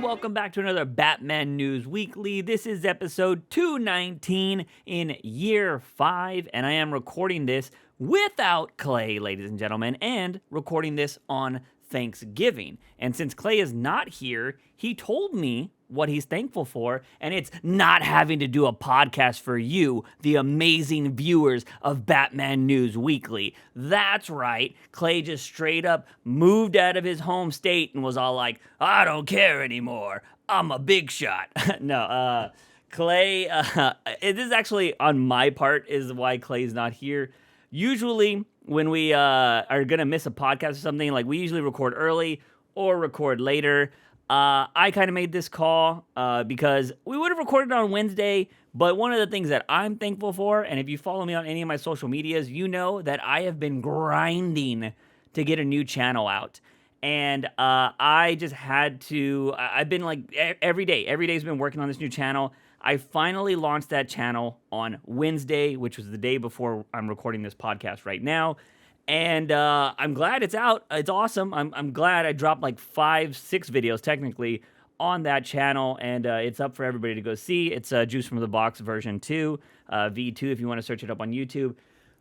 welcome back to another Batman News Weekly. This is episode 219 in year 5, and I am recording this without Clay, ladies and gentlemen, and recording this on Thanksgiving. And since Clay is not here, he told me what he's thankful for, and it's not having to do a podcast for you, the amazing viewers of Batman News Weekly. That's right, Clay just straight up moved out of his home state and was all like, I don't care anymore, I'm a big shot. No, Clay, this is actually on my part is why Clay's not here. Usually when we are gonna miss a podcast or something, like we usually record early or record later. I kind of made this call because we would have recorded on Wednesday, but one of the things that I'm thankful for, and if you follow me on any of my social medias, you know that I have been grinding to get a new channel out. And I just had to, I've been like every day's been working on this new channel. I finally launched that channel on Wednesday, which was the day before I'm recording this podcast right now. And I'm glad it's out. It's awesome. I'm glad I dropped like 5-6 videos technically on that channel, and it's up for everybody to go see. It's Juice from the Box version 2, V2 if you want to search it up on YouTube.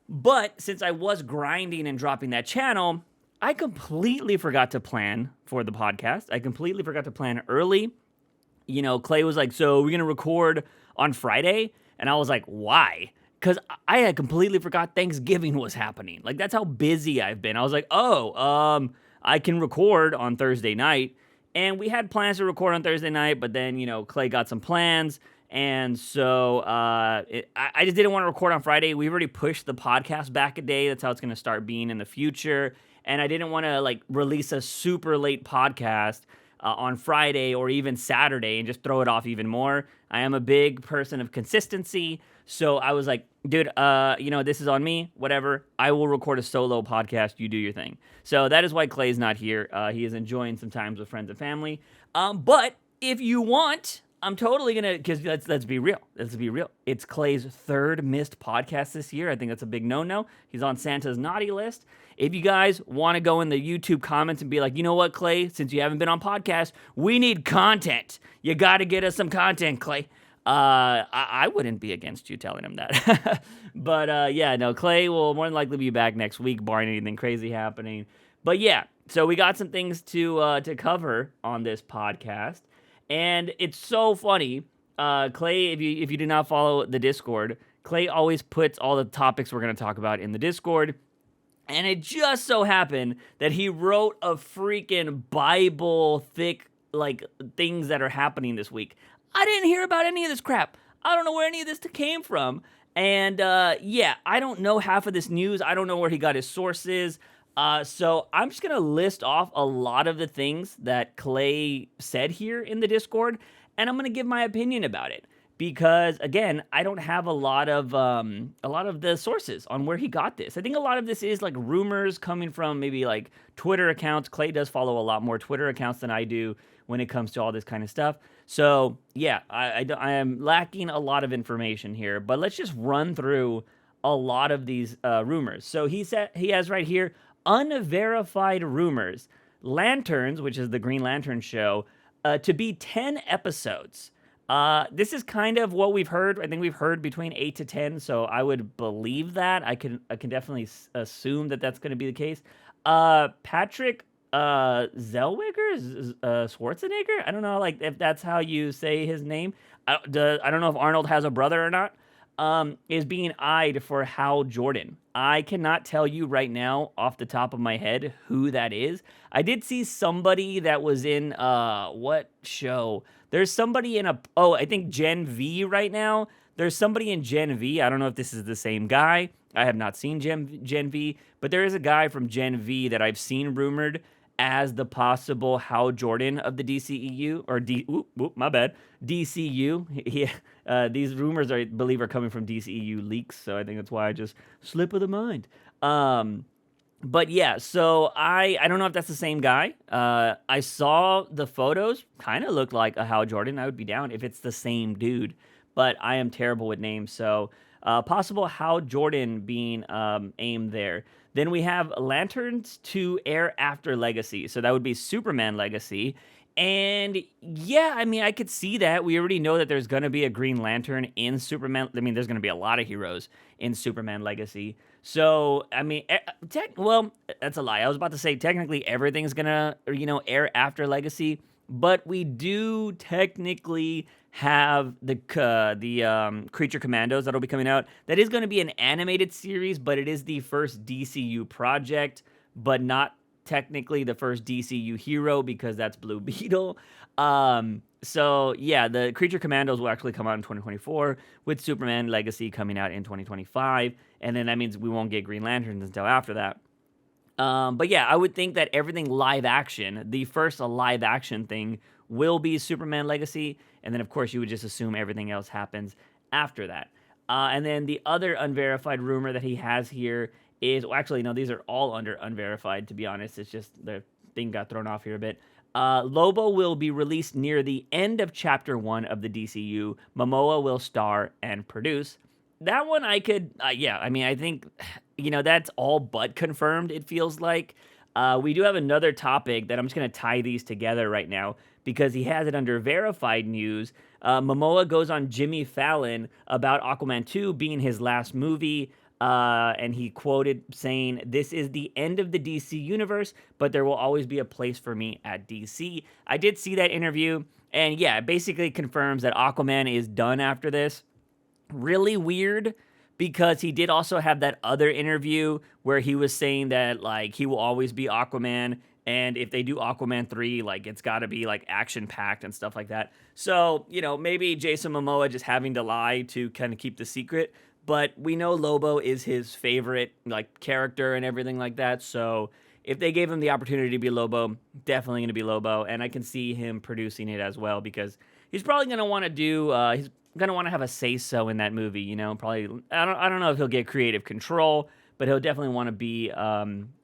But since I was grinding and dropping that channel, I completely forgot to plan for the podcast. I completely forgot to plan early. You know, Clay was like, so we're going to record on Friday? And I was like, why? Because I had completely forgot Thanksgiving was happening. Like, that's how busy I've been. I was like, I can record on Thursday night. And we had plans to record on Thursday night, but then, you know, Clay got some plans. And so I just didn't want to record on Friday. We've already pushed the podcast back a day. That's how it's going to start being in the future. And I didn't want to, like, release a super late podcast on Friday or even Saturday and just throw it off even more. I am a big person of consistency. So I was like, dude, this is on me, whatever. I will record a solo podcast. You do your thing. So that is why Clay's not here. He is enjoying some times with friends and family. But if you want, I'm totally going to, because let's be real. It's Clay's third missed podcast this year. I think that's a big no-no. He's on Santa's naughty list. If you guys want to go in the YouTube comments and be like, you know what, Clay, since you haven't been on podcast, we need content. You got to get us some content, Clay. I wouldn't be against you telling him that. But Clay will more than likely be back next week, barring anything crazy happening. But yeah, so we got some things to cover on this podcast. And it's so funny. Clay, if you do not follow the Discord, Clay always puts all the topics we're going to talk about in the Discord. And it just so happened that he wrote a freaking Bible thick, like, things that are happening this week. I didn't hear about any of this crap. I don't know where any of this came from. And I don't know half of this news. I don't know where he got his sources. So I'm just going to list off a lot of the things that Clay said here in the Discord. And I'm going to give my opinion about it. Because, again, I don't have a lot of the sources on where he got this. I think a lot of this is, like, rumors coming from maybe, like, Twitter accounts. Clay does follow a lot more Twitter accounts than I do when it comes to all this kind of stuff. So, yeah, I am lacking a lot of information here. But let's just run through a lot of these rumors. So he has right here, unverified rumors. Lanterns, which is the Green Lantern show, to be 10 episodes. This is kind of what we've heard. I think we've heard between 8 to 10, so I would believe that. I can definitely assume that that's going to be the case. Patrick Zellweger? Schwarzenegger? I don't know, like, if that's how you say his name. I don't know if Arnold has a brother or not. Is being eyed for Hal Jordan. I cannot tell you right now off the top of my head who that is. I did see somebody that was in, what show? There's somebody in I think Gen V right now. There's somebody in Gen V. I don't know if this is the same guy. I have not seen Gen V, but there is a guy from Gen V that I've seen rumored as the possible Hal Jordan of the DCEU, or DCU. These rumors, I believe, are coming from DCEU leaks, so I think that's why I just slip of the mind. But yeah, so I don't know if that's the same guy. I saw the photos, kind of looked like a Hal Jordan. I would be down if it's the same dude, but I am terrible with names, so possible Hal Jordan being aimed there. Then we have Lanterns to air after Legacy. So that would be Superman Legacy. And yeah, I mean, I could see that. We already know that there's going to be a Green Lantern in Superman. I mean, there's going to be a lot of heroes in Superman Legacy. So, I mean, well, that's a lie. I was about to say technically everything's going to, air after Legacy, but we do technically have the Creature Commandos that'll be coming out. That is going to be an animated series, but it is the first DCU project, but not technically the first DCU hero because that's Blue Beetle. So yeah, the Creature Commandos will actually come out in 2024 with Superman Legacy coming out in 2025, and then that means we won't get Green Lanterns until after that. But yeah, I would think that everything live action, the first live action thing, will be Superman Legacy, and then of course you would just assume everything else happens after that. And then the other unverified rumor that he has here is, well, actually, no, these are all under unverified, to be honest. It's just the thing got thrown off here a bit. Lobo will be released near the end of Chapter 1 of the DCU. Momoa will star and produce. That one I could, yeah, I mean, I think, that's all but confirmed, it feels like. We do have another topic that I'm just going to tie these together right now because he has it under verified news. Momoa goes on Jimmy Fallon about Aquaman 2 being his last movie. And he quoted saying, "This is the end of the DC universe, but there will always be a place for me at DC." I did see that interview, and yeah, it basically confirms that Aquaman is done after this. Really weird, because he did also have that other interview where he was saying that, like, he will always be Aquaman, and if they do Aquaman 3, like, it's got to be, like, action-packed and stuff like that. So, maybe Jason Momoa just having to lie to kind of keep the secret. But we know Lobo is his favorite, like, character and everything like that. So if they gave him the opportunity to be Lobo, definitely going to be Lobo. And I can see him producing it as well because he's probably going to want to he's going to want to have a say-so in that movie, Probably, I don't know if he'll get creative control, but he'll definitely want to be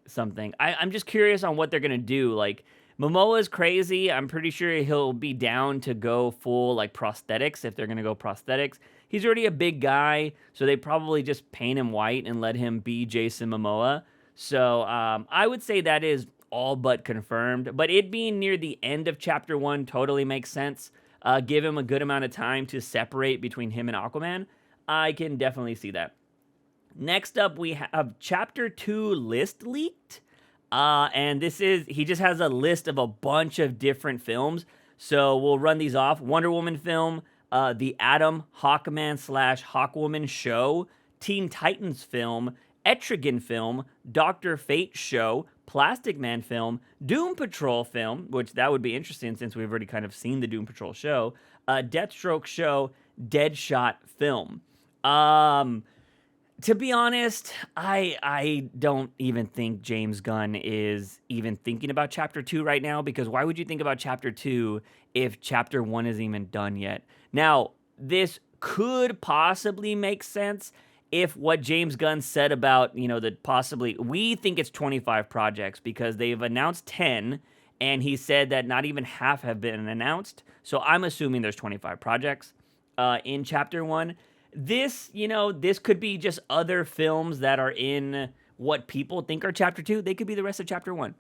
something. I'm just curious on what they're going to do. Like, Momoa's crazy. I'm pretty sure he'll be down to go full, like, prosthetics if they're going to go prosthetics. He's already a big guy, so they probably just paint him white and let him be Jason Momoa. So I would say that is all but confirmed. But it being near the end of Chapter 1 totally makes sense. Give him a good amount of time to separate between him and Aquaman. I can definitely see that. Next up, we have Chapter 2 list leaked. And he just has a list of a bunch of different films. So we'll run these off. Wonder Woman film. The Atom, Hawkman / Hawkwoman show, Teen Titans film, Etrigan film, Dr. Fate show, Plastic Man film, Doom Patrol film, which that would be interesting since we've already kind of seen the Doom Patrol show, Deathstroke show, Deadshot film. To be honest, I don't even think James Gunn is even thinking about Chapter 2 right now, because why would you think about Chapter 2 if Chapter 1 isn't even done yet? Now, this could possibly make sense if what James Gunn said about, that possibly, we think it's 25 projects because they've announced 10, and he said that not even half have been announced. So I'm assuming there's 25 projects in Chapter 1. This could be just other films that are in what people think are Chapter 2. They could be the rest of Chapter 1.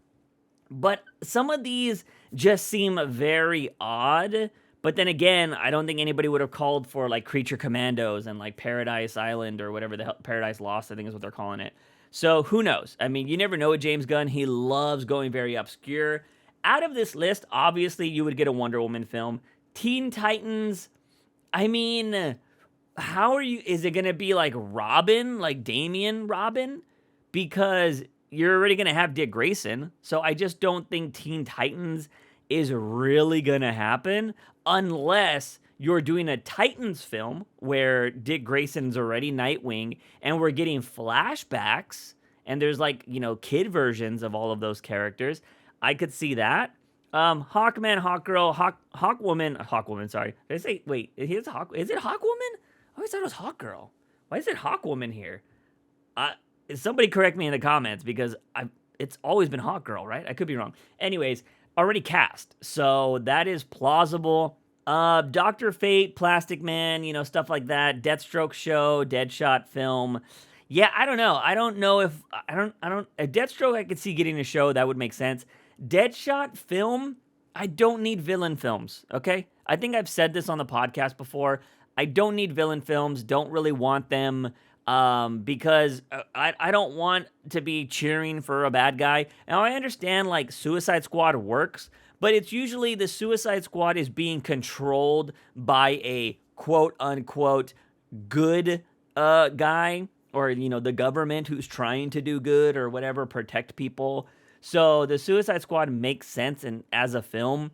But some of these just seem very odd. But then again, I don't think anybody would have called for, like, Creature Commandos and, like, Paradise Island or whatever the hell, Paradise Lost, I think is what they're calling it. So who knows? I mean, you never know with James Gunn. He loves going very obscure. Out of this list, obviously, you would get a Wonder Woman film. Teen Titans, I mean, is it going to be like Robin, like Damian Robin? Because you're already going to have Dick Grayson. So I just don't think Teen Titans is really going to happen unless you're doing a Titans film where Dick Grayson's already Nightwing and we're getting flashbacks and there's, like, kid versions of all of those characters. I could see that. Hawkman, Hawkgirl, Hawkwoman, sorry. Did I say, wait, is it Hawkwoman? I always thought it was Hawkgirl. Why is it Hawkwoman here? Somebody correct me in the comments because it's always been Hawkgirl, right? I could be wrong. Anyways, already cast, so that is plausible. Dr. Fate, Plastic Man, stuff like that. Deathstroke show, Deadshot film. Yeah, I don't know. I don't know if a Deathstroke I could see getting a show that would make sense. Deadshot film, I don't need villain films, okay? I think I've said this on the podcast before. I don't need villain films, don't really want them because I don't want to be cheering for a bad guy. Now, I understand, like, Suicide Squad works, but it's usually the Suicide Squad is being controlled by a quote-unquote good guy, or, you know, the government who's trying to do good or whatever, protect people. So the Suicide Squad makes sense as a film,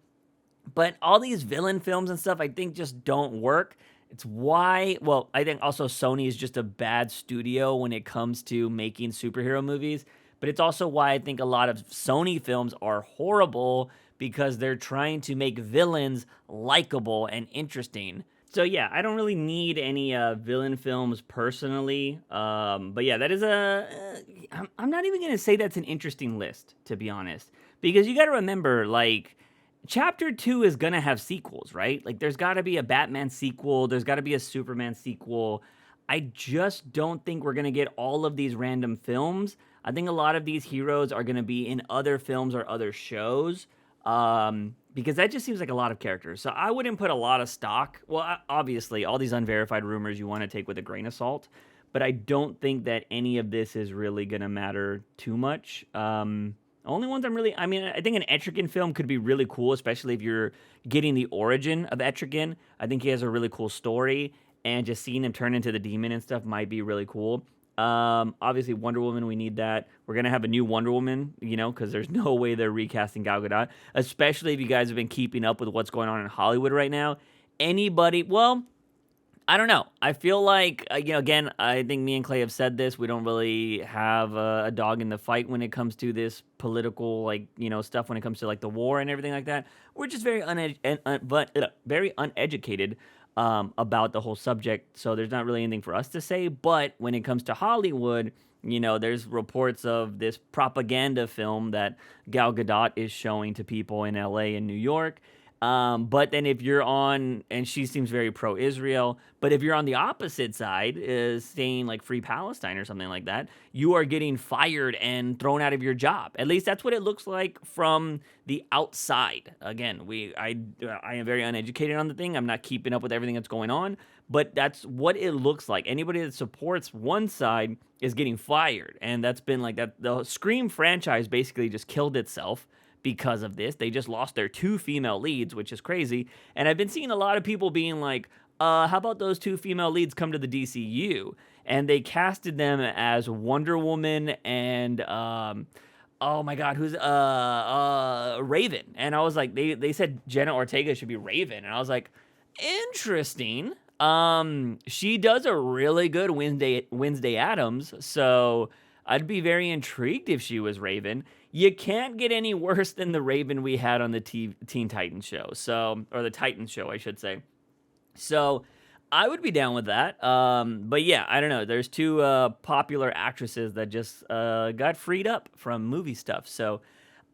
but all these villain films and stuff I think just don't work. It's why, well, I think also Sony is just a bad studio when it comes to making superhero movies, but it's also why I think a lot of Sony films are horrible because they're trying to make villains likable and interesting. So yeah, I don't really need any villain films personally, but yeah, that is I'm not even gonna say that's an interesting list, to be honest, because you got to remember, like, Chapter 2 is gonna have sequels, right? Like, there's got to be a Batman sequel, there's got to be a Superman sequel. I just don't think we're gonna get all of these random films. I think a lot of these heroes are gonna be in other films or other shows. Because that just seems like a lot of characters. So I wouldn't put a lot of stock. Well, obviously, all these unverified rumors you want to take with a grain of salt, but I don't think that any of this is really going to matter too much. Only ones I mean, I think an Etrigan film could be really cool, especially if you're getting the origin of Etrigan. I think he has a really cool story, and just seeing him turn into the demon and stuff might be really cool. Obviously, Wonder Woman, we need that. We're gonna have a new Wonder Woman, you know, because there's no way they're recasting Gal Gadot, especially if you guys have been keeping up with what's going on in Hollywood right now. Anybody, well, I don't know. I feel like, you know, again, I think me and Clay have said this. We don't really have a dog in the fight when it comes to this political, like, you know, stuff when it comes to, like, the war and everything like that. We're just very very uneducated about the whole subject, so there's not really anything for us to say. But when it comes to Hollywood, you know, there's reports of this propaganda film that Gal Gadot is showing to people in LA and New York. But then if you're on, and she seems very pro-Israel, but if you're on the opposite side, is saying like Free Palestine or something like that, you are getting fired and thrown out of your job. At least that's what it looks like from the outside. Again, I am very uneducated on the thing. I'm not keeping up with everything that's going on, but that's what it looks like. Anybody that supports one side is getting fired, and that's been like that. The Scream franchise basically just killed itself because of this. They just lost their 2 female leads, which is crazy. And I've been seeing a lot of people being like, how about those 2 female leads come to the DCU? And they casted them as Wonder Woman and, oh my God, who's, Raven. And I was like, they said Jenna Ortega should be Raven. And I was like, interesting. She does a really good Wednesday Addams, so I'd be very intrigued if she was Raven. You can't get any worse than the Raven we had on the Teen Titans show, so, or the Titans show, I should say. So I would be down with that. But yeah, I don't know. There's 2 popular actresses that just got freed up from movie stuff. So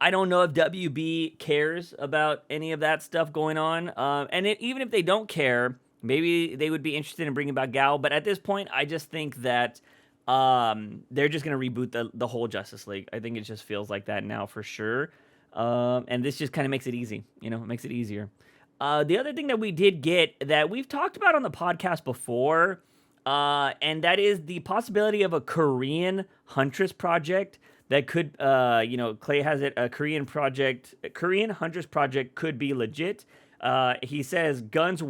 I don't know if WB cares about any of that stuff going on. And even if they don't care, maybe they would be interested in bringing back Gal. But at this point, I just think that they're just gonna reboot the whole Justice League. I think it just feels like that now for sure. And this just kind of makes it easy, you know, it makes it easier. The other thing that we did get that we've talked about on the podcast before, and that is the possibility of a Korean Huntress project that could, you know, Clay has it, a Korean Huntress project could be legit. He says Gunn's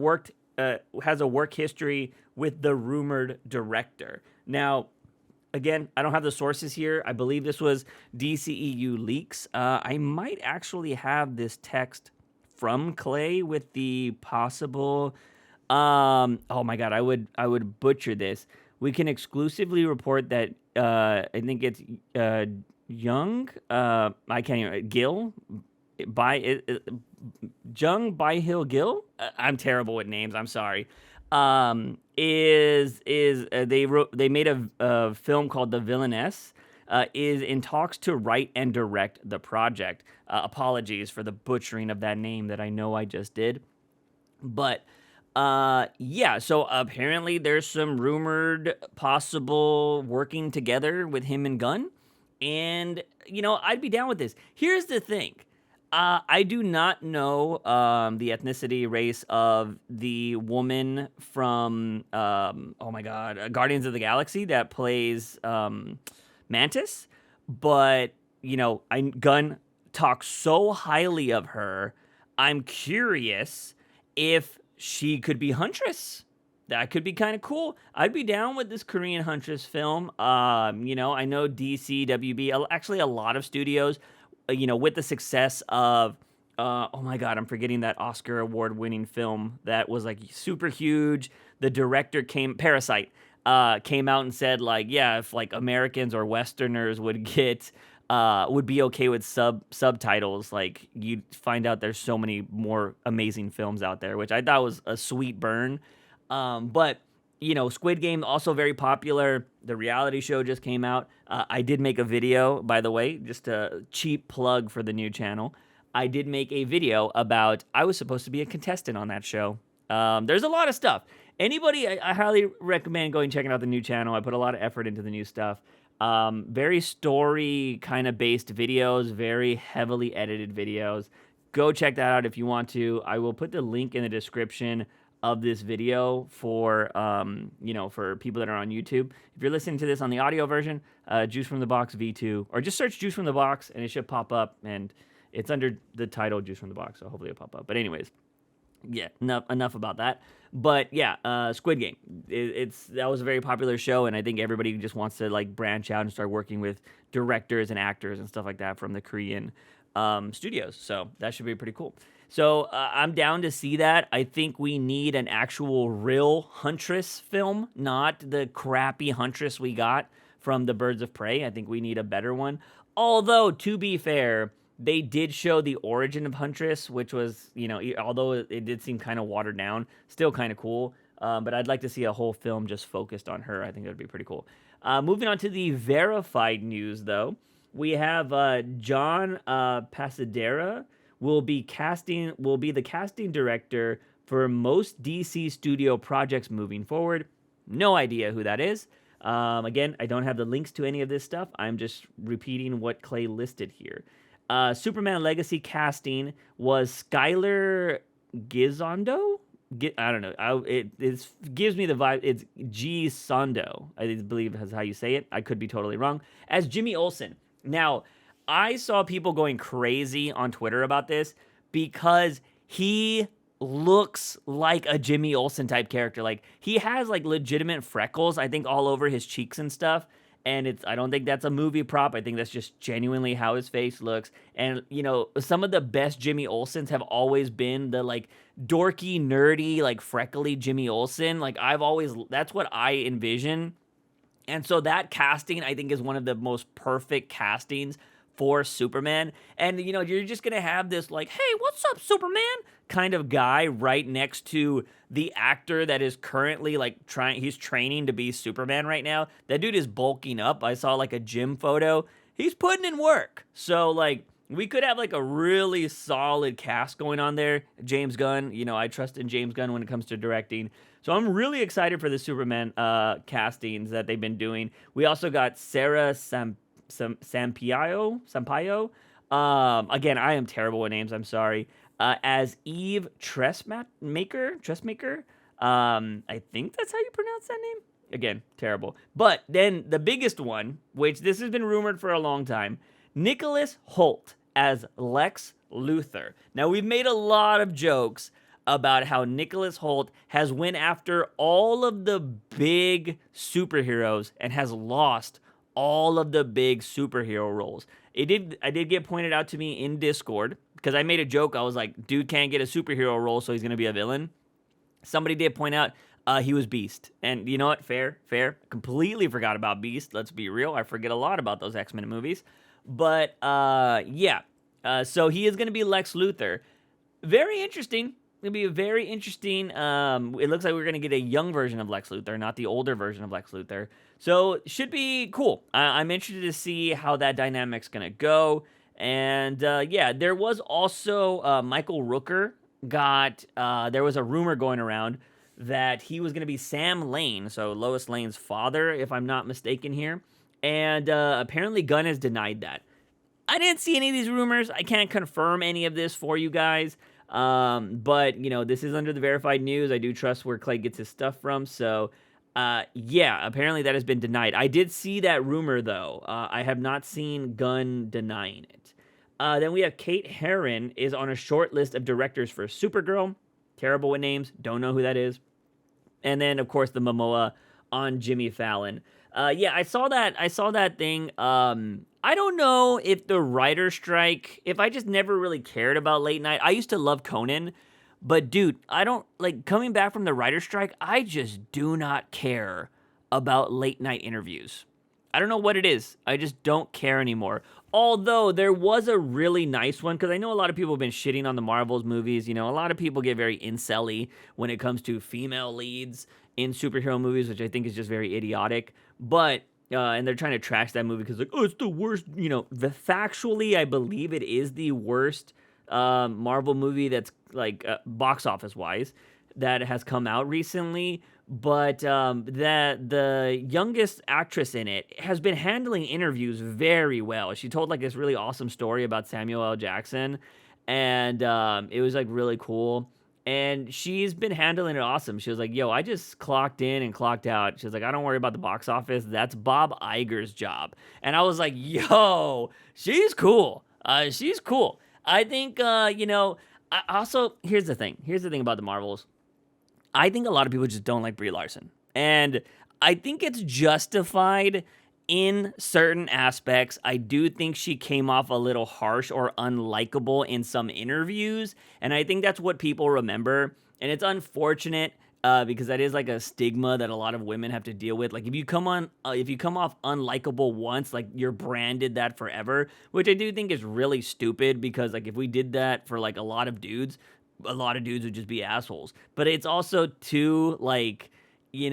has a work history with the rumored director. Now, again, I don't have the sources here. I believe this was DCEU leaks. I might actually have this text from Clay with the possible. Oh my God, I would butcher this. We can exclusively report that I think it's Young. I can't even Gil by Jung By Hill Gil. I'm terrible with names. I'm sorry. They made a film called The Villainess, is in talks to write and direct the project. Apologies for the butchering of that name that I know I just did. But yeah, so apparently there's some rumored possible working together with him and Gunn. And, you know, I'd be down with this. Here's the thing. I do not know the ethnicity race of the woman from oh my god, Guardians of the Galaxy that plays Mantis, but Gunn talks so highly of her. I'm curious if she could be Huntress. That could be kind of cool. I'd be down with this Korean Huntress film. I know DC, WB, actually a lot of studios, with the success of, oh my God, I'm forgetting that Oscar award winning film that was like super huge. The director Parasite, came out and said like, yeah, if like Americans or Westerners would be okay with subtitles, like you'd find out there's so many more amazing films out there, which I thought was a sweet burn. But Squid Game also very popular. The reality show just came out. I did make a video, by the way, just a cheap plug for the new channel. I did make a video about I was supposed to be a contestant on that show. There's a lot of stuff. Anybody, I highly recommend going checking out the new channel. I put a lot of effort into the new stuff. Very story kind of based videos, very heavily edited videos. Go check that out if you want to. I will put the link in the description of this video for for people that are on YouTube. If you're listening to this on the audio version, Juice from the Box V2, or just search Juice from the Box and it should pop up, and it's under the title Juice from the Box, so hopefully it'll pop up. But anyways, yeah, enough about that. But yeah, Squid Game. That was a very popular show, and I think everybody just wants to like branch out and start working with directors and actors and stuff like that from the Korean studios. So that should be pretty cool. So I'm down to see that. I think we need an actual real Huntress film, not the crappy Huntress we got from the Birds of Prey. I think we need a better one. Although, to be fair, they did show the origin of Huntress, which was, although it did seem kind of watered down, still kind of cool. But I'd like to see a whole film just focused on her. I think that would be pretty cool. Moving on to the verified news, though, we have John Pasadera will be the casting director for most DC studio projects moving forward. No idea who that is. Again, I don't have the links to any of this stuff. I'm just repeating what Clay listed here. Superman Legacy casting was Skylar Gisondo. I don't know. It gives me the vibe. It's G Sondo, I believe is how you say it. I could be totally wrong. As Jimmy Olsen. Now, I saw people going crazy on Twitter about this because he looks like a Jimmy Olsen type character. Like, he has like legitimate freckles, I think, all over his cheeks and stuff. And I don't think that's a movie prop. I think that's just genuinely how his face looks. And, some of the best Jimmy Olsens have always been the like dorky, nerdy, like freckly Jimmy Olsen. Like, that's what I envision. And so that casting, I think, is one of the most perfect castings for Superman. And, you're just going to have this like, hey, what's up, Superman? Kind of guy right next to the actor that is currently like he's training to be Superman right now. That dude is bulking up. I saw like a gym photo. He's putting in work. So like we could have like a really solid cast going on there. James Gunn, I trust in James Gunn when it comes to directing. So I'm really excited for the Superman castings that they've been doing. We also got Sarah Sampaio. Again, I am terrible with names. I'm sorry. As Eve Tressmaker. I think that's how you pronounce that name. Again, terrible. But then the biggest one, which this has been rumored for a long time, Nicholas Hoult as Lex Luthor. Now, we've made a lot of jokes about how Nicholas Hoult has went after all of the big superheroes and has lost all of the big superhero roles. I did get pointed out to me in Discord because I made a joke. I was like, dude can't get a superhero role, so he's going to be a villain. Somebody did point out he was Beast. And you know what? Fair. Completely forgot about Beast. Let's be real. I forget a lot about those X-Men movies. But, yeah. So he is going to be Lex Luthor. Very interesting. It's going to be very interesting. It looks like we're going to get a young version of Lex Luthor, not the older version of Lex Luthor. So should be cool. I'm interested to see how that dynamic's going to go. And, yeah, there was also Michael Rooker there was a rumor going around that he was going to be Sam Lane, so Lois Lane's father, if I'm not mistaken here. And apparently Gunn has denied that. I didn't see any of these rumors. I can't confirm any of this for you guys. But, this is under the verified news. I do trust where Clay gets his stuff from. So, yeah, apparently that has been denied. I did see that rumor, though. I have not seen Gunn denying it. Then we have Kate Herron is on a short list of directors for Supergirl. Terrible with names. Don't know who that is. And then, of course, the Momoa on Jimmy Fallon. Yeah, I saw that thing. I don't know if the writer strike, if I just never really cared about late night. I used to love Conan, but dude, I don't like coming back from the writer strike. I just do not care about late night interviews. I don't know what it is. I just don't care anymore. Although there was a really nice one, because I know a lot of people have been shitting on the Marvels movies. A lot of people get very incel-y when it comes to female leads in superhero movies, which I think is just very idiotic. But, and they're trying to trash that movie because, like, oh, it's the worst. Factually, I believe it is the worst Marvel movie that's, like, box office-wise that has come out recently. But the youngest actress in it has been handling interviews very well. She told like this really awesome story about Samuel L. Jackson, and it was like really cool. And she's been handling it awesome. She was like, yo, I just clocked in and clocked out. She was like, I don't worry about the box office. That's Bob Iger's job. And I was like, yo, she's cool. She's cool. I think, here's the thing. Here's the thing about the Marvels. I think a lot of people just don't like Brie Larson. And I think it's justified in certain aspects. I do think she came off a little harsh or unlikable in some interviews. And I think that's what people remember. And it's unfortunate because that is like a stigma that a lot of women have to deal with. Like if you come off unlikable once, like you're branded that forever, which I do think is really stupid because like if we did that for like a lot of dudes would just be assholes. But it's also too like, a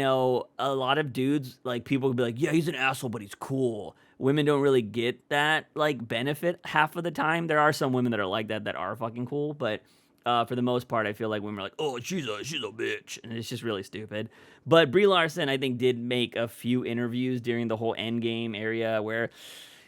lot of dudes, like people would be like, yeah, he's an asshole, but he's cool. Women don't really get that like benefit half of the time. There are some women that are like that are fucking cool, but for the most part, I feel like women are like, oh, she's a bitch, and it's just really stupid. But Brie Larson, I think, did make a few interviews during the whole Endgame area where,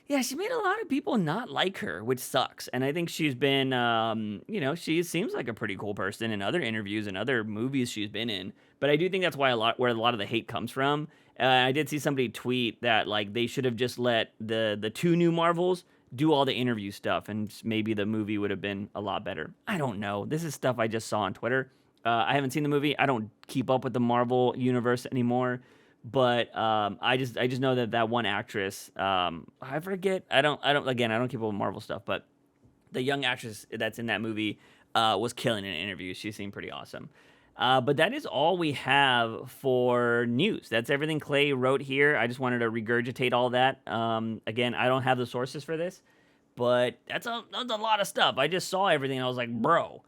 yeah, she made a lot of people not like her, which sucks. And I think she's been, she seems like a pretty cool person in other interviews and other movies she's been in. But I do think that's where a lot of the hate comes from. I did see somebody tweet that like they should have just let the two new Marvels do all the interview stuff, and maybe the movie would have been a lot better. I don't know. This is stuff I just saw on Twitter. I haven't seen the movie. I don't keep up with the Marvel universe anymore. But I just know that one actress, I forget. I don't keep up with Marvel stuff, but the young actress that's in that movie was killing in interviews. She seemed pretty awesome. But that is all we have for news. That's everything Clay wrote here. I just wanted to regurgitate all that. Again, I don't have the sources for this, but that's a lot of stuff. I just saw everything and I was like, bro.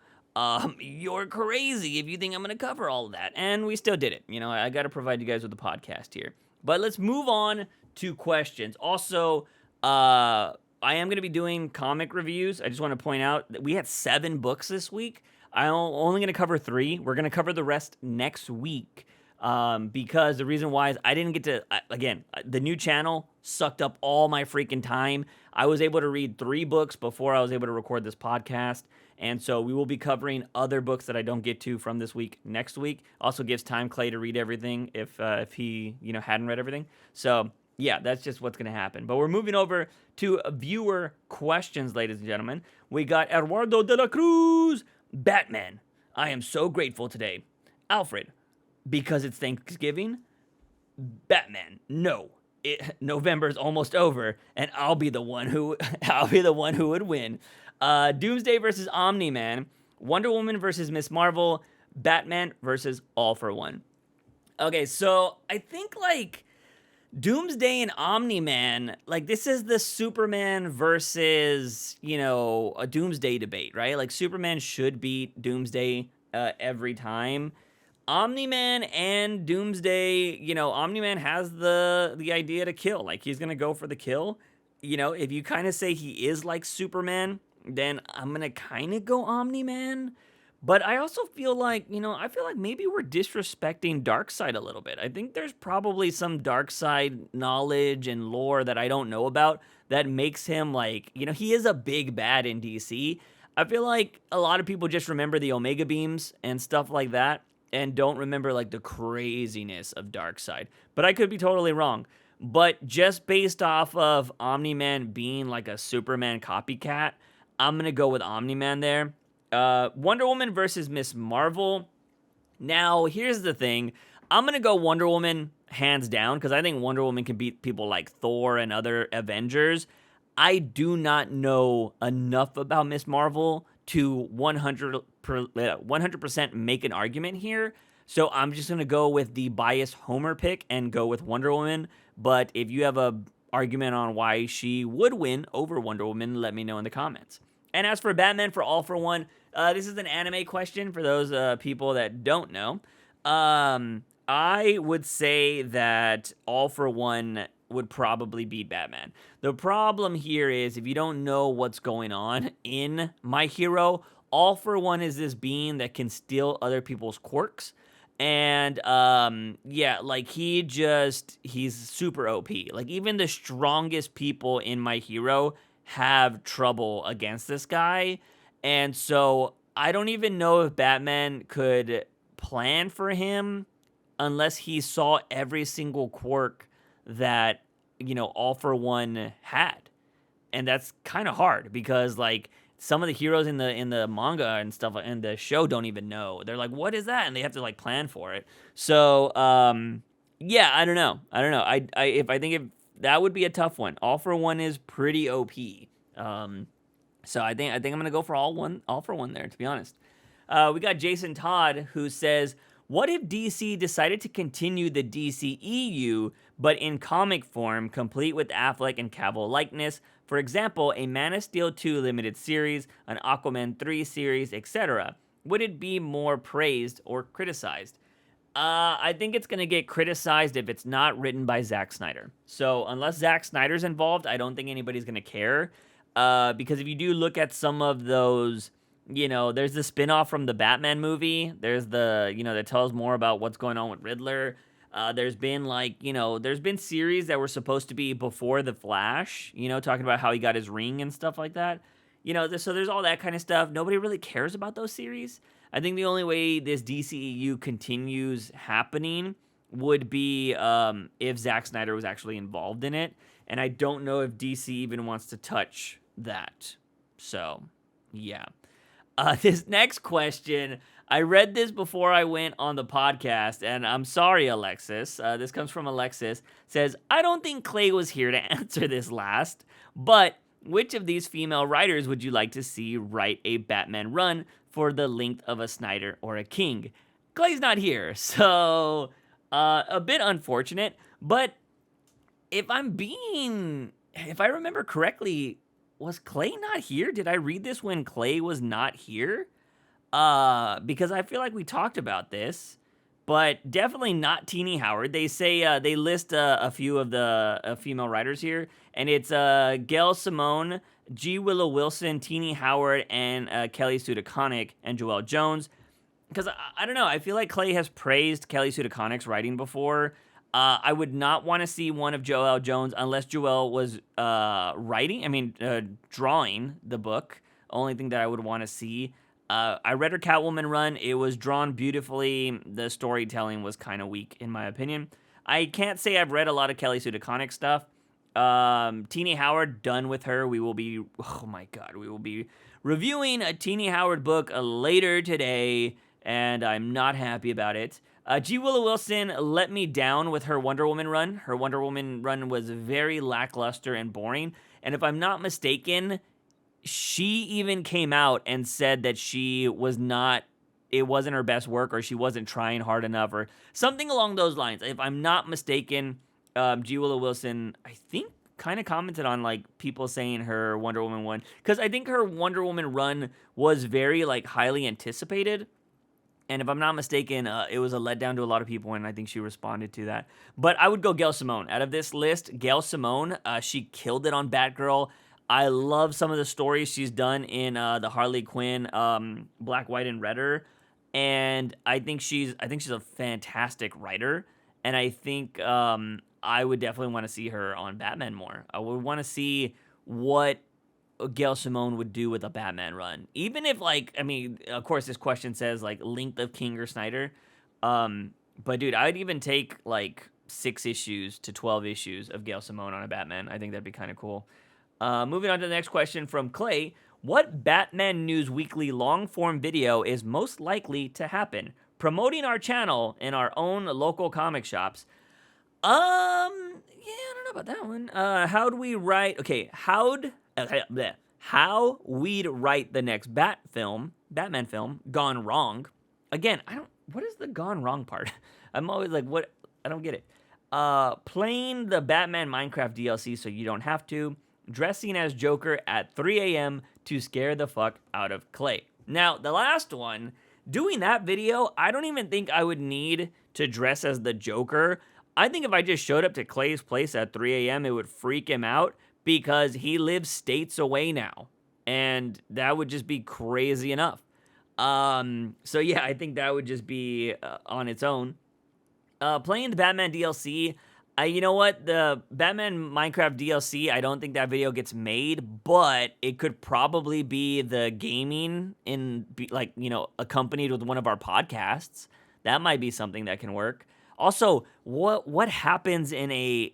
You're crazy if you think I'm going to cover all of that. And we still did it. I got to provide you guys with a podcast here. But let's move on to questions. Also, I am going to be doing comic reviews. I just want to point out that we had 7 books this week. I'm only going to cover 3. We're going to cover the rest next week. Because the reason why is I didn't get to, again, the new channel sucked up all my freaking time. I was able to read 3 books before I was able to record this podcast. And so we will be covering other books that I don't get to from this week next week. Also gives time Clay to read everything if he hadn't read everything. So yeah, that's just what's going to happen. But we're moving over to viewer questions, ladies and gentlemen. We got Eduardo de la Cruz. Batman. I am so grateful today. Alfred. Because it's Thanksgiving. Batman. No. November's almost over, and I'll be the one who would win. Doomsday versus Omni-Man, Wonder Woman versus Miss Marvel, Batman versus All for One. Okay, so I think like Doomsday and Omni-Man, like this is the Superman versus, a Doomsday debate, right? Like Superman should beat Doomsday every time. Omni-Man and Doomsday, Omni-Man has the idea to kill. Like he's going to go for the kill. If you kind of say he is like Superman, then I'm going to kind of go Omni-Man. But I also feel like, I feel like maybe we're disrespecting Darkseid a little bit. I think there's probably some Darkseid knowledge and lore that I don't know about that makes him like, he is a big bad in DC. I feel like a lot of people just remember the Omega beams and stuff like that and don't remember like the craziness of Darkseid. But I could be totally wrong. But just based off of Omni-Man being like a Superman copycat, I'm going to go with Omni-Man there. Wonder Woman versus Miss Marvel. Now, here's the thing. I'm going to go Wonder Woman hands down because I think Wonder Woman can beat people like Thor and other Avengers. I do not know enough about Miss Marvel to 100% make an argument here. So I'm just going to go with the biased Homer pick and go with Wonder Woman. But if you have a argument on why she would win over Wonder Woman, let me know in the comments. And as for Batman for All for One, this is an anime question for those people that don't know. I would say that All for One would probably beat Batman. The problem here is if you don't know what's going on in My Hero, All for One is this being that can steal other people's quirks. And like he's super OP. Like even the strongest people in My Hero have trouble against this guy. And so I don't even know if Batman could plan for him unless he saw every single quirk that, All for One had. And that's kind of hard because like some of the heroes in the manga and stuff and the show don't even know. They're like, what is that? And they have to like plan for it. So, yeah, I don't know. I think if that would be a tough one. All for One is pretty OP. So I think I'm gonna go for all for one there, to be honest. We got Jason Todd who says, what if DC decided to continue the DCEU, but in comic form, complete with Affleck and Cavill likeness? For example, a Man of Steel 2 limited series, an Aquaman 3 series, etc. Would it be more praised or criticized? I think it's going to get criticized if it's not written by Zack Snyder. So unless Zack Snyder's involved, I don't think anybody's going to care. Because if you do look at some of those, there's the spinoff from the Batman movie. There's the, that tells more about what's going on with Riddler. There's been there's been series that were supposed to be before The Flash, talking about how he got his ring and stuff like that. So there's all that kind of stuff. Nobody really cares about those series. I think the only way this DCEU continues happening would be if Zack Snyder was actually involved in it. And I don't know if DC even wants to touch that. So, yeah. This next question, I read this before I went on the podcast, and I'm sorry, Alexis. This comes from Alexis. Says, I don't think Clay was here to answer this last, but which of these female writers would you like to see write a Batman run for the length of a Snyder or a King? Clay's not here, so a bit unfortunate, but if I remember correctly, was Clay not here? Did I read this when Clay was not here? Because I feel like we talked about this, but definitely not Teenie Howard. They say they list a few of the female writers here, and it's Gail Simone, G. Willow Wilson, Teenie Howard, and Kelly Sue DeConnick and Joelle Jones. Because I don't know, I feel like Clay has praised Kelly Sue DeConnick's writing before. I would not want to see one of Joelle Jones unless Joelle was drawing the book. Only thing that I would want to see. I read her Catwoman run. It was drawn beautifully. The storytelling was kind of weak, in my opinion. I can't say I've read a lot of Kelly Sue DeConnick stuff. Teenie Howard, done with her. We will be reviewing a Teenie Howard book later today, and I'm not happy about it. G. Willow Wilson let me down with her Wonder Woman run. Her Wonder Woman run was very lackluster and boring. And if I'm not mistaken, she even came out and said that it wasn't her best work, or she wasn't trying hard enough, or something along those lines. If I'm not mistaken, G. Willow Wilson, I think, kind of commented on like people saying her Wonder Woman one, because I think her Wonder Woman run was very like highly anticipated. And if I'm not mistaken, it was a letdown to a lot of people, and I think she responded to that. But I would go Gail Simone. Out of this list, Gail Simone, she killed it on Batgirl. I love some of the stories she's done in the Harley Quinn, Black, White, and Redder, and I think she's a fantastic writer, and I think I would definitely want to see her on Batman more. I would want to see what Gail Simone would do with a Batman run. Even if, like, I mean, of course, this question says, like, length of King or Snyder. But, dude, I'd even take, like, 6 issues to 12 issues of Gail Simone on a Batman. I think that'd be kind of cool. Moving on to the next question from Clay. What Batman News Weekly long-form video is most likely to happen? Promoting our channel in our own local comic shops. Yeah, I don't know about that one. How'd we write? Okay, how we'd write the next Batman film, gone wrong. Again, what is the gone wrong part? I'm always like, what? I don't get it. Playing the Batman Minecraft DLC so you don't have to. Dressing as Joker at 3 a.m. to scare the fuck out of Clay. Now, the last one, doing that video, I don't even think I would need to dress as the Joker. I think if I just showed up to Clay's place at 3 a.m., it would freak him out because he lives states away now. And that would just be crazy enough. So yeah, I think that would just be on its own. Playing the Batman DLC, you know what? The Batman Minecraft DLC, I don't think that video gets made, but it could probably be the gaming accompanied with one of our podcasts. That might be something that can work. Also, what happens in a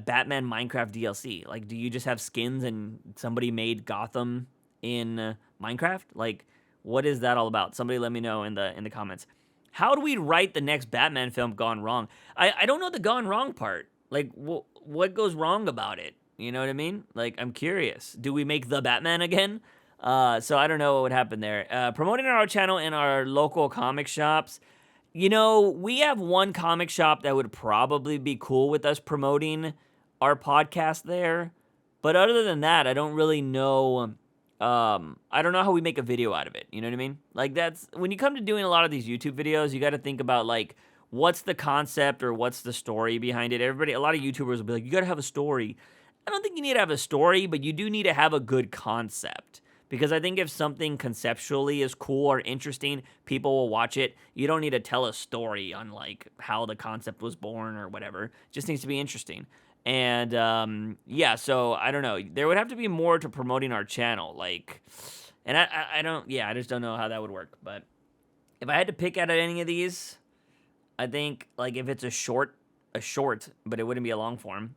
Batman Minecraft DLC? Like, do you just have skins and somebody made Gotham in Minecraft? Like, what is that all about? Somebody let me know in the comments. How do we write the next Batman film gone wrong? I don't know the gone wrong part. Like, what goes wrong about it? You know what I mean? Like, I'm curious. Do we make the Batman again? So I don't know what would happen there. Promoting our channel in our local comic shops. You know, we have one comic shop that would probably be cool with us promoting our podcast there. But other than that, I don't really know. I don't know how we make a video out of it. You know what I mean? Like, that's when you come to doing a lot of these YouTube videos, you got to think about, like, what's the concept or what's the story behind it. A lot of YouTubers will be like, you got to have a story. I don't think you need to have a story, but you do need to have a good concept. Because I think if something conceptually is cool or interesting, people will watch it. You don't need to tell a story on, like, how the concept was born or whatever. It just needs to be interesting. And, yeah, so I don't know. There would have to be more to promoting our channel. Like, and I just don't know how that would work. But if I had to pick out of any of these, I think, like, if it's a short, but it wouldn't be a long form,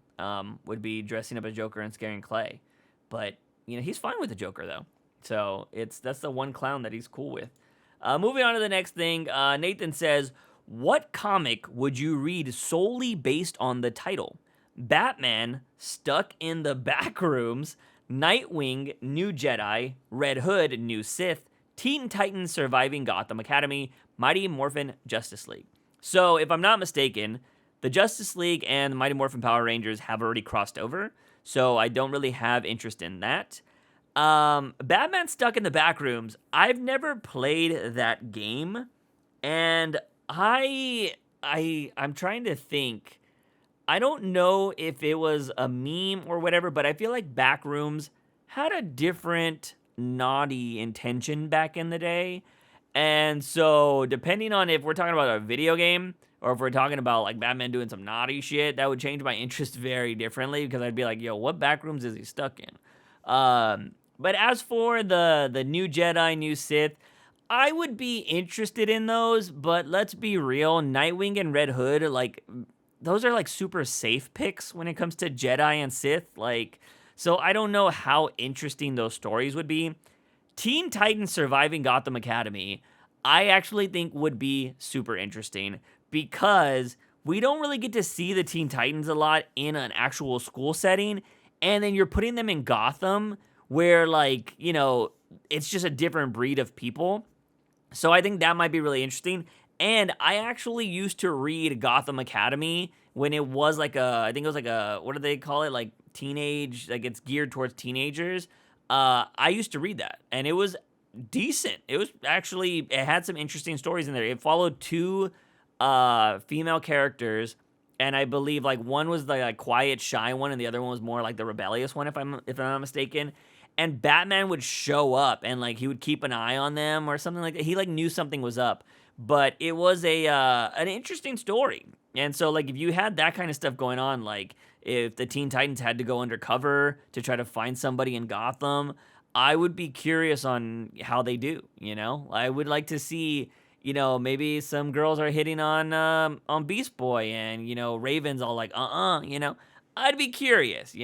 would be dressing up as Joker and scaring Clay. But, you know, he's fine with the Joker, though. So that's the one clown that he's cool with. Moving on to the next thing, Nathan says, what comic would you read solely based on the title? Batman, Stuck in the Backrooms, Nightwing, New Jedi, Red Hood, New Sith, Teen Titans Surviving Gotham Academy, Mighty Morphin Justice League. So, if I'm not mistaken, the Justice League and the Mighty Morphin Power Rangers have already crossed over, so I don't really have interest in that. Batman Stuck in the Backrooms, I've never played that game, and I'm trying to think. I don't know if it was a meme or whatever, but I feel like Backrooms had a different naughty intention back in the day. And so, depending on if we're talking about a video game or if we're talking about, like, Batman doing some naughty shit, that would change my interest very differently because I'd be like, yo, what Backrooms is he stuck in? But as for the New Jedi, New Sith, I would be interested in those, but let's be real, Nightwing and Red Hood, like, those are, like, super safe picks when it comes to Jedi and Sith, like, so I don't know how interesting those stories would be. Teen Titans Surviving Gotham Academy, I actually think would be super interesting because we don't really get to see the Teen Titans a lot in an actual school setting, and then you're putting them in Gotham where, like, you know, it's just a different breed of people. So I think that might be really interesting. And I actually used to read Gotham Academy when it was like I think it was like what do they call it? Like teenage, like it's geared towards teenagers. I used to read that and it was decent. It had some interesting stories in there. It followed 2 female characters and I believe like one was the like quiet, shy one, and the other one was more like the rebellious one, if I'm not mistaken. And Batman would show up, and like he would keep an eye on them or something like that. He like knew something was up, but it was a an interesting story. And so like if you had that kind of stuff going on, like if the Teen Titans had to go undercover to try to find somebody in Gotham, I would be curious on how they do. I would like to see, maybe some girls are hitting on Beast Boy, and Raven's all like, I'd be curious,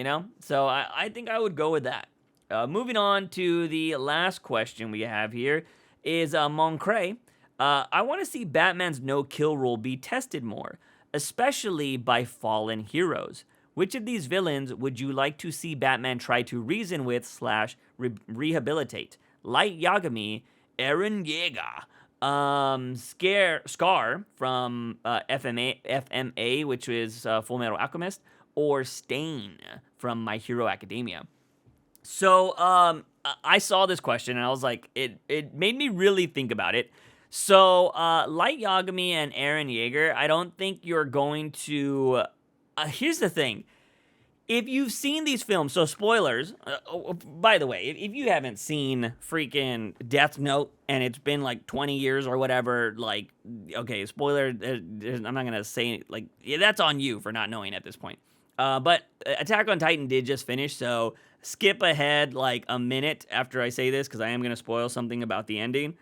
So I think I would go with that. Moving on to the last question we have here is Moncray. I want to see Batman's no-kill rule be tested more, especially by fallen heroes. Which of these villains would you like to see Batman try to reason with slash rehabilitate? Light Yagami, Eren Yeager, Scar from FMA, which is Full Metal Alchemist, or Stain from My Hero Academia. So I saw this question and I was like, it made me really think about it. So Light Yagami and Eren Yeager, I don't think you're going to. Here's the thing. If you've seen these films, so spoilers, by the way, if you haven't seen freaking Death Note and it's been like 20 years or whatever, like, okay, spoiler, I'm not going to say, like, yeah, that's on you for not knowing at this point. But Attack on Titan did just finish, so skip ahead like a minute after I say this because I am going to spoil something about the ending.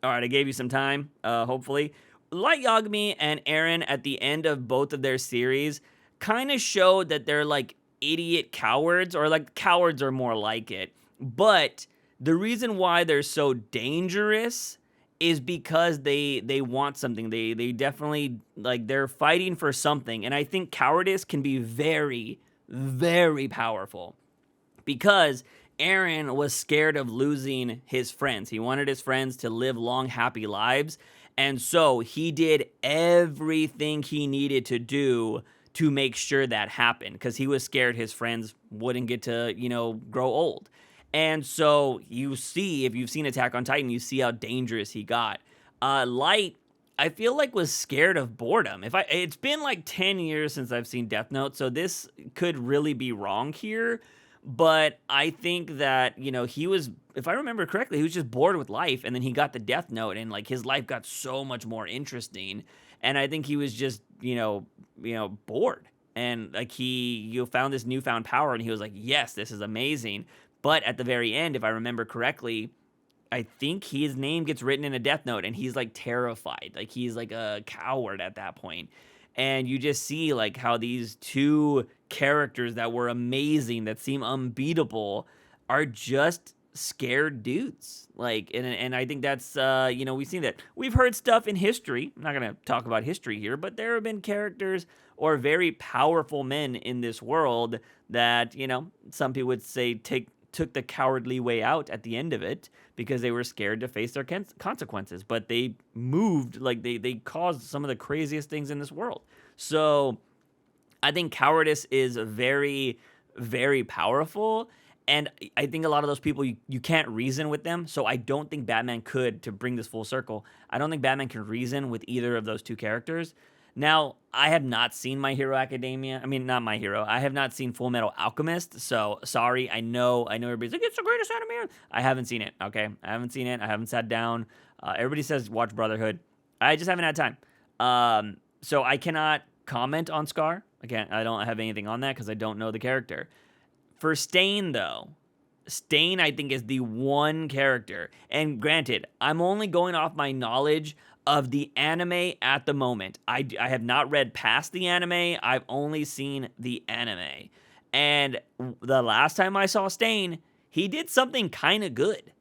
All right, I gave you some time, hopefully. Light Yagami and Eren at the end of both of their series kind of showed that they're like idiot cowards, or like cowards are more like it. But the reason why they're so dangerous is because they want something. They definitely, like, they're fighting for something. And I think cowardice can be very, very powerful because Eren was scared of losing his friends. He wanted his friends to live long, happy lives. And so he did everything he needed to do to make sure that happened because he was scared his friends wouldn't get to, grow old. And so you see, if you've seen Attack on Titan, you see how dangerous he got. Light, I feel like, was scared of boredom. It's been like 10 years since I've seen Death Note, so this could really be wrong here. But I think that, he was, if I remember correctly, he was just bored with life, and then he got the Death Note, and like his life got so much more interesting. And I think he was just, bored. And like you found this newfound power, and he was like, yes, this is amazing. But at the very end, if I remember correctly, I think his name gets written in a Death Note, and he's like terrified. Like he's like a coward at that point. And you just see like how these two characters that were amazing, that seem unbeatable, are just scared dudes. Like, and I think that's, we've seen that. We've heard stuff in history. I'm not going to talk about history here, but there have been characters or very powerful men in this world that, some people would say took the cowardly way out at the end of it because they were scared to face their consequences. But they moved, like they caused some of the craziest things in this world. So I think cowardice is very, very powerful. And I think a lot of those people, you can't reason with them. So I don't think Batman could, to bring this full circle, I don't think Batman can reason with either of those two characters. Now, I have not seen My Hero Academia. I mean, not My Hero. I have not seen Full Metal Alchemist. So sorry. I know everybody's like, it's the greatest anime. I haven't seen it. Okay. I haven't seen it. I haven't sat down. Everybody says watch Brotherhood. I just haven't had time. So I cannot comment on Scar. Again, I don't have anything on that because I don't know the character. For Stain, though, Stain, I think, is the one character. And granted, I'm only going off my knowledge of the anime at the moment. I have not read past the anime. I've only seen the anime. And the last time I saw Stain, he did something kind of good.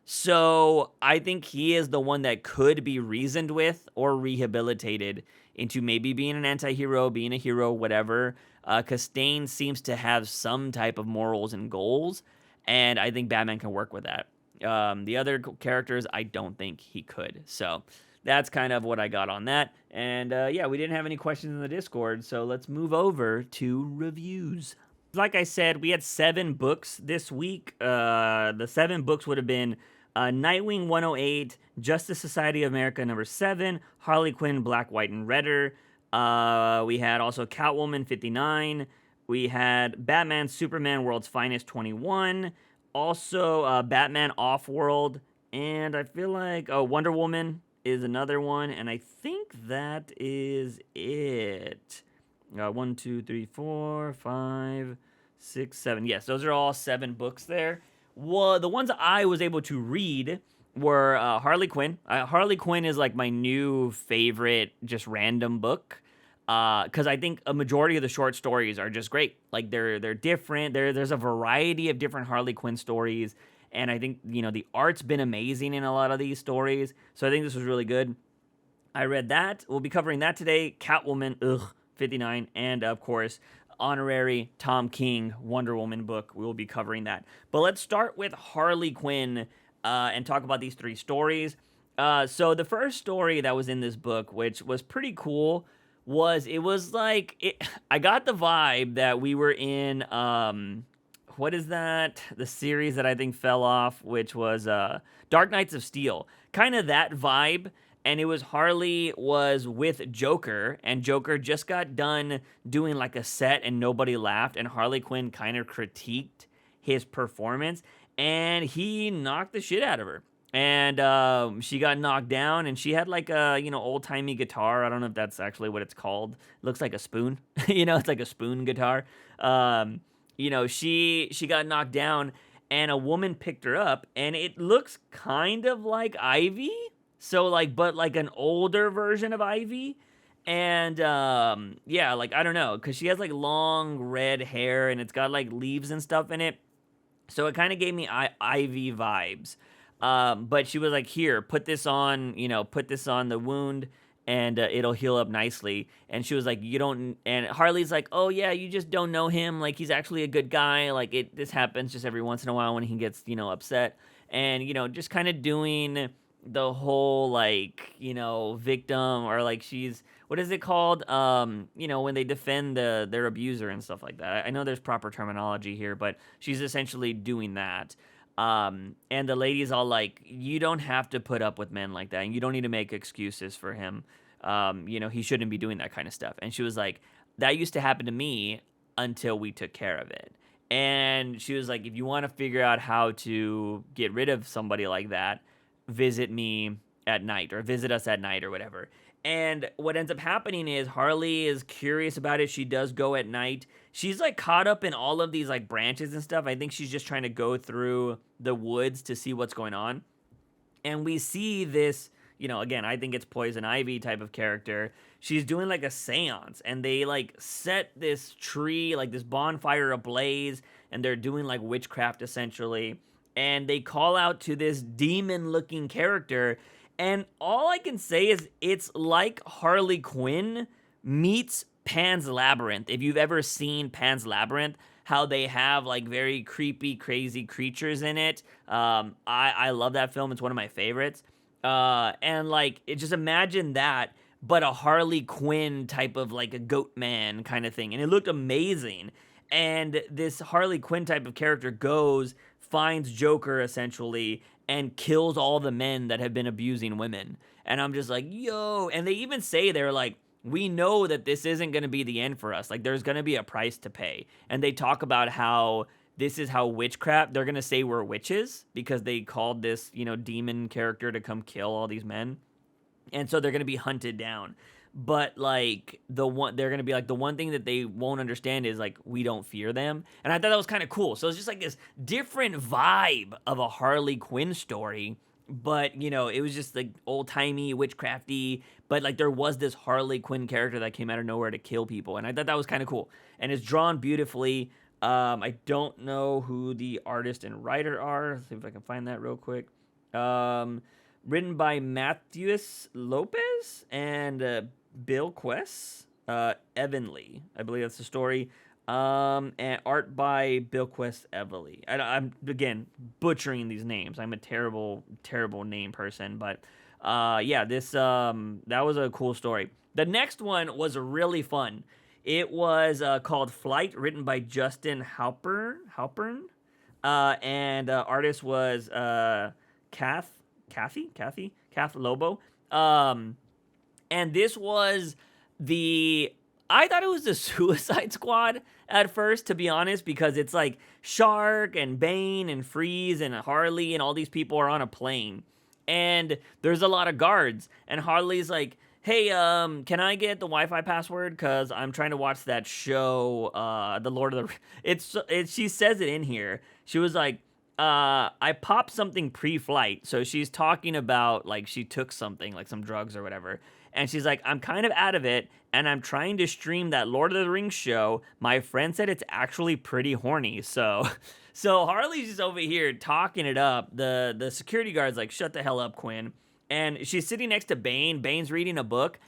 So I think he is the one that could be reasoned with or rehabilitated into maybe being an anti-hero, being a hero, whatever. Because Stain seems to have some type of morals and goals. And I think Batman can work with that. The other characters, I don't think he could. So that's kind of what I got on that. And yeah, we didn't have any questions in the Discord. So let's move over to reviews. Like I said, we had 7 books this week. The 7 books would have been Nightwing 108, Justice Society of America number 7, Harley Quinn, Black, White, and Redder, We had also Catwoman 59. We had Batman Superman World's Finest 21. Also, Batman Off-World. And I feel like Wonder Woman is another one. And I think that is it. 1, 2, 3, 4, 5, 6, 7. Yes, those are all 7 books there. Well, the ones I was able to read were Harley Quinn. Harley Quinn is like my new favorite, just random book. Because I think a majority of the short stories are just great. Like they're different. There's a variety of different Harley Quinn stories, and I think the art's been amazing in a lot of these stories. So I think this was really good. I read that. We'll be covering that today. Catwoman, 59, and of course, honorary Tom King Wonder Woman book. We will be covering that. But let's start with Harley Quinn and talk about these 3 stories. So the first story that was in this book, which was pretty cool, I got the vibe that we were in what is that? The series that I think fell off, which was Dark Knights of Steel. Kind of that vibe. And it was Harley was with Joker, and Joker just got done doing like a set and nobody laughed, and Harley Quinn kind of critiqued his performance, and he knocked the shit out of her. And she got knocked down, and she had like a old-timey guitar. I don't know if that's actually what it's called. It looks like a spoon. It's like a spoon guitar. She got knocked down, and a woman picked her up, and it looks kind of like Ivy. So but like an older version of Ivy. And I don't know, because she has like long red hair, and it's got like leaves and stuff in it. So it kind of gave me Ivy vibes. But she was like, here, put this on the wound, and it'll heal up nicely. And she was like, you don't, and Harley's like, oh yeah, you just don't know him. Like, he's actually a good guy. Like, this happens just every once in a while when he gets, upset. And, just kind of doing the whole, victim, or like she's, what is it called? When they defend their abuser and stuff like that. I know there's proper terminology here, but she's essentially doing that. And the lady's all like, you don't have to put up with men like that, and you don't need to make excuses for him. He shouldn't be doing that kind of stuff. And she was like, that used to happen to me until we took care of it. And she was like, if you want to figure out how to get rid of somebody like that, visit me at night, or visit us at night, or whatever. And what ends up happening is Harley is curious about it. She does go at night. She's like caught up in all of these like branches and stuff. I think she's just trying to go through the woods to see what's going on. And we see this, again, I think it's Poison Ivy type of character. She's doing like a seance, and they like set this tree, like this bonfire ablaze, and they're doing like witchcraft essentially. And they call out to this demon-looking character, and all I can say is it's like Harley Quinn meets Pan's Labyrinth. If you've ever seen Pan's Labyrinth, how they have like very creepy, crazy creatures in it. I love that film. It's one of my favorites. And just imagine that, but a Harley Quinn type of like a goat man kind of thing. And it looked amazing. And this Harley Quinn type of character finds Joker essentially, and kills all the men that have been abusing women. And I'm just like, yo. And they even say, they're like, we know that this isn't going to be the end for us. Like, there's going to be a price to pay. And they talk about how this is how witchcraft, they're going to say we're witches because they called this, demon character to come kill all these men. And so they're going to be hunted down. But like they're gonna be like, the one thing that they won't understand is like, we don't fear them. And I thought that was kind of cool. So it's just like this different vibe of a Harley Quinn story, but it was just like old timey, witchcrafty. But like there was this Harley Quinn character that came out of nowhere to kill people, and I thought that was kind of cool. And it's drawn beautifully. I don't know who the artist and writer are. Let's see if I can find that real quick. Written by Matthews Lopez and Bill Quest, Evanly, I believe that's the story, and art by Bill Quest Evanly. I'm again butchering these names. I'm a terrible name person, but this that was a cool story. The next one was really fun. It was called Flight, written by Justin Halpern, and artist was Kath Lobo. And this was I thought it was the Suicide Squad at first, to be honest, because it's like Shark and Bane and Freeze and Harley and all these people are on a plane, and there's a lot of guards, and Harley's like, "Hey, can I get the Wi-Fi password? Cause I'm trying to watch that show, the Lord of the." She says it in here. She was like, I popped something pre-flight. So she's talking about like she took something, like some drugs or whatever. And she's like, I'm kind of out of it, and I'm trying to stream that Lord of the Rings show. My friend said it's actually pretty horny. So so Harley's just over here talking it up. The security guard's like, shut the hell up, Quinn. And she's sitting next to Bane. Bane's reading a book.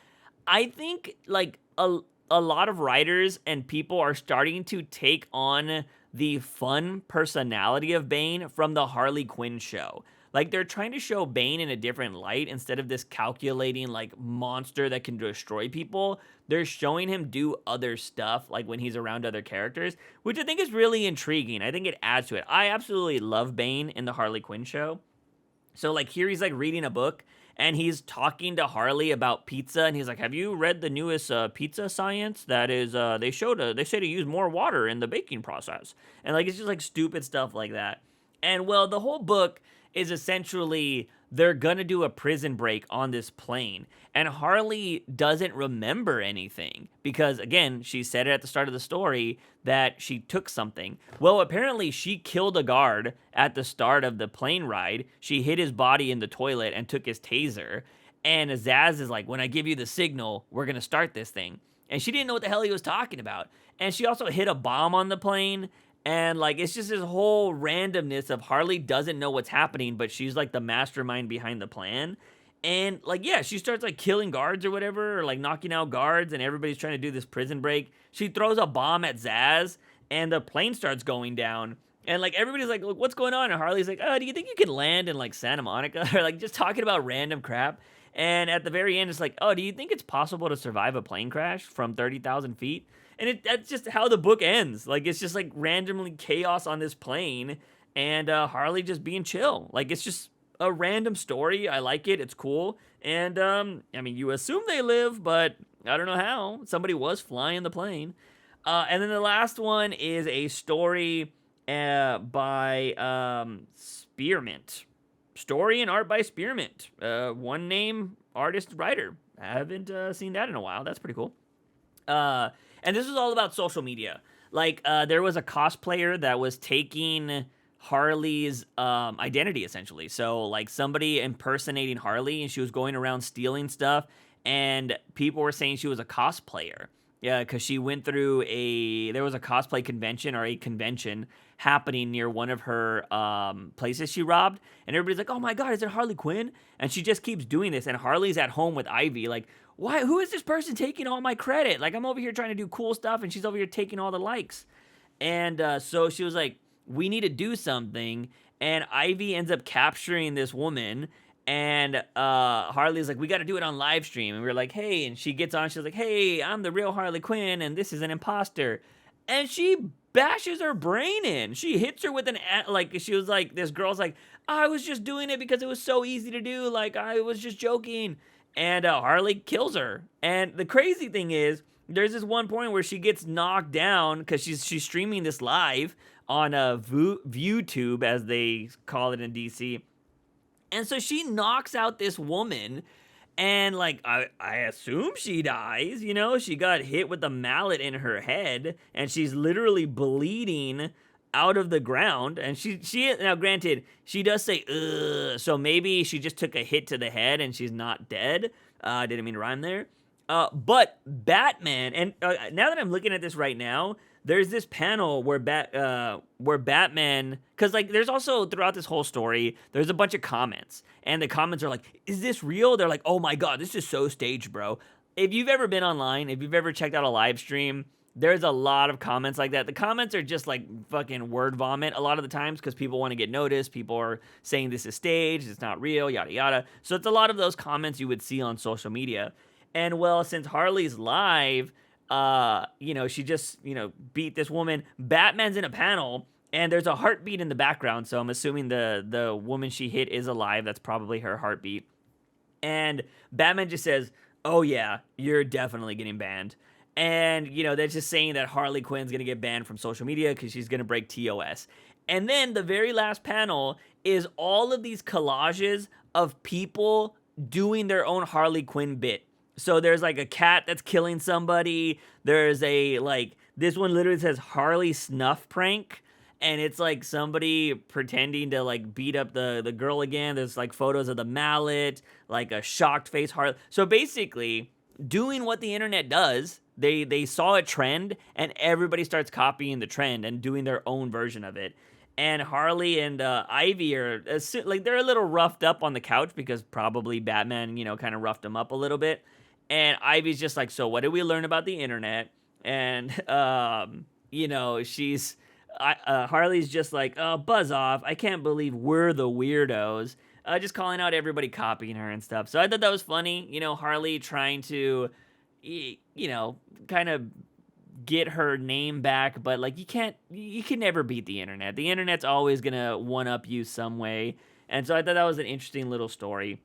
I think like a lot of writers and people are starting to take on the fun personality of Bane from the Harley Quinn show. Like they're trying to show Bane in a different light instead of this calculating like monster that can destroy people. They're showing him do other stuff like when he's around other characters, which I think is really intriguing. I think it adds to it. I absolutely love Bane in the Harley Quinn show. So like here he's like reading a book and he's talking to Harley about pizza, and he's like, "Have you read the newest pizza science? That is, they say to use more water in the baking process." And like it's just like stupid stuff like that. And well, the whole book is essentially they're gonna do a prison break on this plane, and Harley doesn't remember anything because again, she said it at the start of the story that she took something. Well, apparently she killed a guard at the start of the plane ride. She hid his body in the toilet and took his taser. And Zaz is like, when I give you the signal, we're gonna start this thing. And she didn't know what the hell he was talking about. And she also hit a bomb on the plane. And like it's just this whole randomness of Harley doesn't know what's happening, but she's like the mastermind behind the plan. And like yeah, she starts like killing guards or whatever, or like knocking out guards, and everybody's trying to do this prison break. She throws a bomb at Zaz, and the plane starts going down. And like everybody's like, "Look, what's going on?" And Harley's like, "Oh, do you think you can land in like Santa Monica?" Or like just talking about random crap. And at the very end, it's like, "Oh, do you think it's possible to survive a plane crash from 30,000 feet?" And that's just how the book ends. Like, it's just like randomly chaos on this plane, and Harley just being chill. Like, it's just a random story. I like it. It's cool. And, I mean, you assume they live, but I don't know how. Somebody was flying the plane. And then the last one is a story by Spearmint. Story and art by Spearmint. One name, artist, writer. I haven't seen that in a while. That's pretty cool. And this was all about social media. Like, there was a cosplayer that was taking Harley's identity, essentially. So, like, somebody impersonating Harley, and she was going around stealing stuff, and people were saying she was a cosplayer. Yeah, because she went through there was a cosplay convention or a convention happening near one of her places she robbed. And everybody's like, "Oh my God, is it Harley Quinn?" And she just keeps doing this. And Harley's at home with Ivy, like, "Why? Who is this person taking all my credit? Like, I'm over here trying to do cool stuff, and she's over here taking all the likes." And so she was like, "We need to do something." And Ivy ends up capturing this woman. And Harley's like, "We got to do it on live stream." And we were like, "Hey." And she gets on. She's like, "Hey, I'm the real Harley Quinn, and this is an imposter." And she bashes her brain in. She hits her with like, she was like, this girl's like, "I was just doing it because it was so easy to do. Like, I was just joking." And Harley kills her. And the crazy thing is, there's this one point where she gets knocked down because she's streaming this live on ViewTube, as they call it in DC. And so she knocks out this woman, and like I assume she dies. You know, she got hit with a mallet in her head, and she's literally bleeding out of the ground. And she now granted, she does say ugh, so maybe she just took a hit to the head and she's not dead. Didn't mean to rhyme there. But Batman, and now that I'm looking at this right now, there's this panel where Batman, because like there's also throughout this whole story, there's a bunch of comments, and the comments are like, "Is this real?" They're like, "Oh my God, this is so staged, bro." If you've ever been online, if you've ever checked out a live stream, there's a lot of comments like that. The comments are just like fucking word vomit a lot of the times because people want to get noticed. People are saying this is staged, it's not real, yada yada. So it's a lot of those comments you would see on social media. And well, since Harley's live, she just, beat this woman. Batman's in a panel, and there's a heartbeat in the background, so I'm assuming the woman she hit is alive. That's probably her heartbeat. And Batman just says, Oh yeah, you're definitely getting banned. And they're just saying that Harley Quinn's gonna get banned from social media because she's gonna break TOS. And then the very last panel is all of these collages of people doing their own Harley Quinn bit. So there's like a cat that's killing somebody. There's a like this one literally says Harley snuff prank, and it's like somebody pretending to like beat up the girl again. There's like photos of the mallet, like a shocked face Harley. So basically, doing what the internet does, they saw a trend and everybody starts copying the trend and doing their own version of it. And Harley and Ivy are like they're a little roughed up on the couch because probably Batman, kind of roughed them up a little bit. And Ivy's just like, so what did we learn about the internet? And she's Harley's just like, oh, buzz off. I can't believe we're the weirdos. Just calling out everybody copying her and stuff. So I thought that was funny. Harley trying to, kind of get her name back, but like you can never beat the internet. The internet's always gonna one up you some way. And so I thought that was an interesting little story.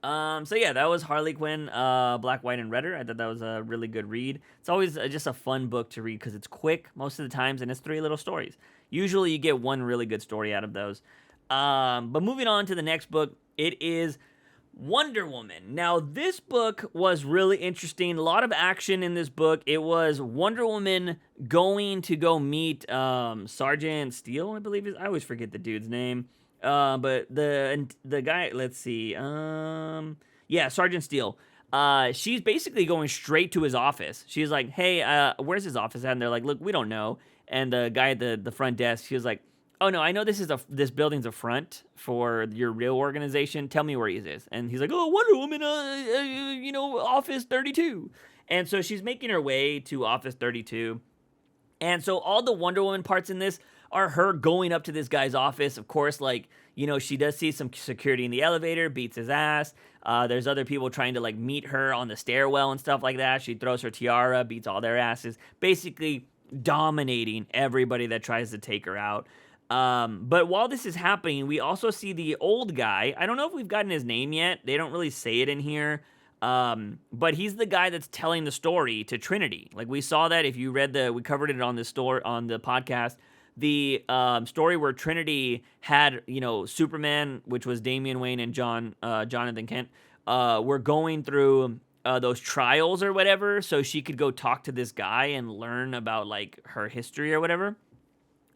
So yeah, that was Harley Quinn, Black, White, and Redder. I thought that was a really good read. It's always just a fun book to read because it's quick most of the times, and it's 3 little stories. Usually you get one really good story out of those. But moving on to the next book, it is Wonder Woman. Now, this book was really interesting. A lot of action in this book. It was Wonder Woman going to go meet Sergeant Steele, I believe I always forget the dude's name. But the guy, let's see. Yeah, Sergeant Steele. She's basically going straight to his office. She's like, "Hey, where's his office at?" And they're like, "Look, we don't know." And the guy at the front desk, she was like, "Oh no, I know this building's a front for your real organization. Tell me where he is." And he's like, "Oh, Wonder Woman, Office 32." And so she's making her way to Office 32. And so all the Wonder Woman parts in this are her going up to this guy's office. Of course, like, she does see some security in the elevator, beats his ass. There's other people trying to like meet her on the stairwell and stuff like that. She throws her tiara, beats all their asses, basically dominating everybody that tries to take her out. But while this is happening, we also see the old guy. I don't know if we've gotten his name yet. They don't really say it in here. But he's the guy that's telling the story to Trinity. Like we saw that if you read we covered it on the podcast. The story where Trinity had, Superman, which was Damian Wayne and Jonathan Kent, were going through those trials or whatever, so she could go talk to this guy and learn about like her history or whatever.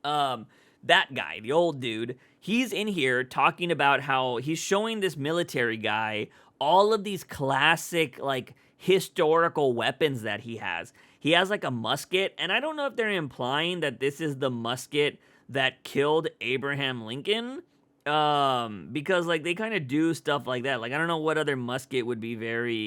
That guy, the old dude, he's in here talking about how he's showing this military guy all of these classic, like, historical weapons that he has. He has, like, a musket, and I don't know if they're implying that this is the musket that killed Abraham Lincoln, because, like, they kind of do stuff like that. Like, I don't know what other musket would be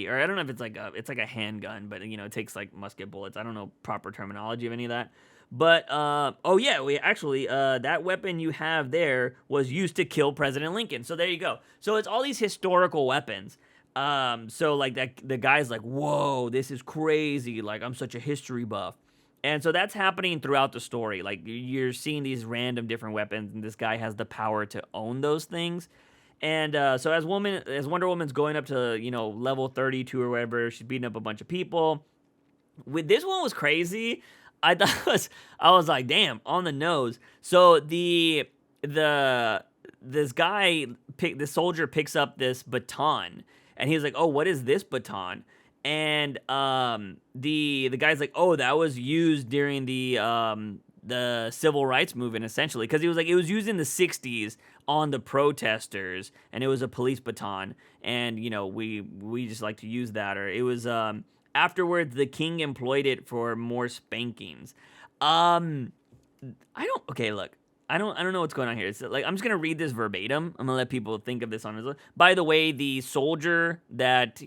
or I don't know if it's like a handgun, but, it takes, like, musket bullets. I don't know proper terminology of any of that. But, oh yeah, that weapon you have there was used to kill President Lincoln. So there you go. So it's all these historical weapons. So like the guy's like, whoa, this is crazy. Like, I'm such a history buff. And so that's happening throughout the story. Like, you're seeing these random different weapons, and this guy has the power to own those things. And so as Wonder Woman's going up to, level 32 or whatever, she's beating up a bunch of people. With this one was crazy. I was like, damn, on the nose. So this soldier picks up this baton, and he's like, oh, what is this baton? And the guy's like, oh, that was used during the civil rights movement, essentially, because he was like, it was used in the 60s on the protesters, and it was a police baton, and we just like to use that. Or it was afterwards, the king employed it for more spankings. Okay, look, I don't know what's going on here. It's like, I'm just gonna read this verbatim. I'm gonna let people think of this on his own. By the way, the soldier that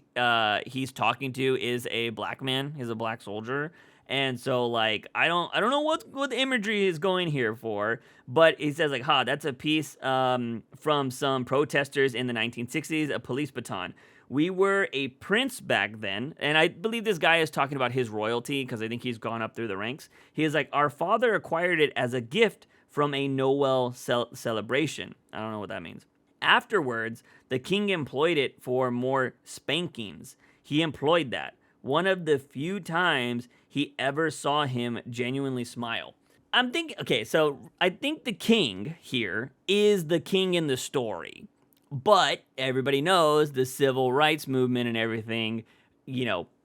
he's talking to is a black man. He's a black soldier. And so, like, I don't know what the imagery is going here for, but he says, like, that's a piece from some protesters in the 1960s, a police baton. We were a prince back then, and I believe this guy is talking about his royalty, because I think he's gone up through the ranks. He is like, our father acquired it as a gift from a Noel celebration. I don't know what that means. Afterwards, the king employed it for more spankings. he employed that. One of the few times he ever saw him genuinely smile. I'm thinking, okay, so I think the king here is the king in the story. But everybody knows the civil rights movement and everything,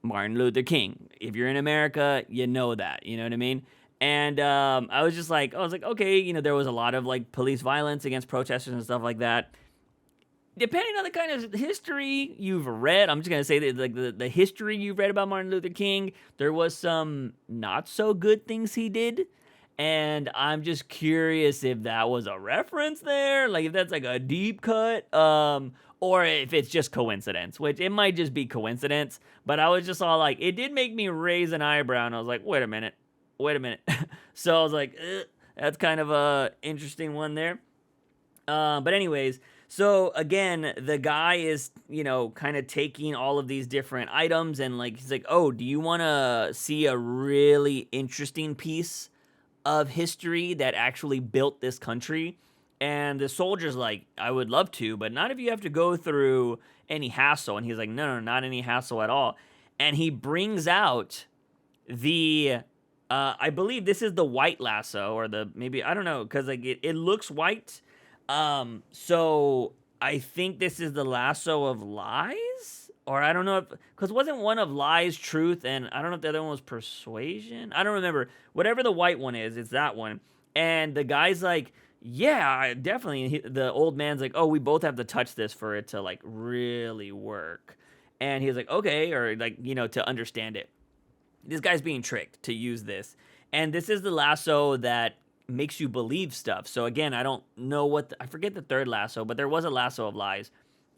Martin Luther King. If you're in America, you know that, you know what I mean? And I was like, okay, there was a lot of like police violence against protesters and stuff like that. Depending on the kind of history you've read, I'm just gonna say that like the history you've read about Martin Luther King, there was some not so good things he did. And I'm just curious if that was a reference there, like if that's like a deep cut, or if it's just coincidence, which it might just be coincidence. But I was just all like, it did make me raise an eyebrow, and I was like, wait a minute. So I was like, that's kind of a interesting one there. But anyways, so again, the guy is, kind of taking all of these different items, and like he's like, oh, do you want to see a really interesting piece of history that actually built this country? And the soldier's like, I would love to, but not if you have to go through any hassle. And he's like, no, not any hassle at all. And he brings out the I believe this is the white lasso, or maybe I don't know, because like it looks white. So I think this is the lasso of lies, or I don't know if, because wasn't one of lies truth, and I don't know if the other one was persuasion. I don't remember. Whatever the white one is, it's that one. And the guy's like, yeah, definitely. The old man's like, oh, we both have to touch this for it to like really work. And he's like, okay, or like, to understand it. This guy's being tricked to use this. And this is the lasso that makes you believe stuff. So again, I don't know I forget the third lasso, but there was a lasso of lies.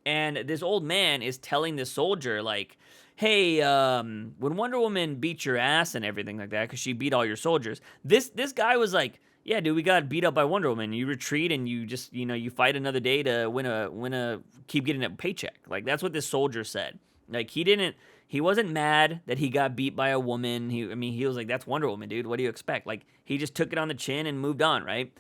And this old man is telling the soldier, like, hey, when Wonder Woman beat your ass and everything like that, because she beat all your soldiers, this guy was like, yeah, dude, we got beat up by Wonder Woman. You retreat and you just, you fight another day to keep getting a paycheck. Like, that's what this soldier said. Like, he wasn't mad that he got beat by a woman. He was like, that's Wonder Woman, dude. What do you expect? Like, he just took it on the chin and moved on, right?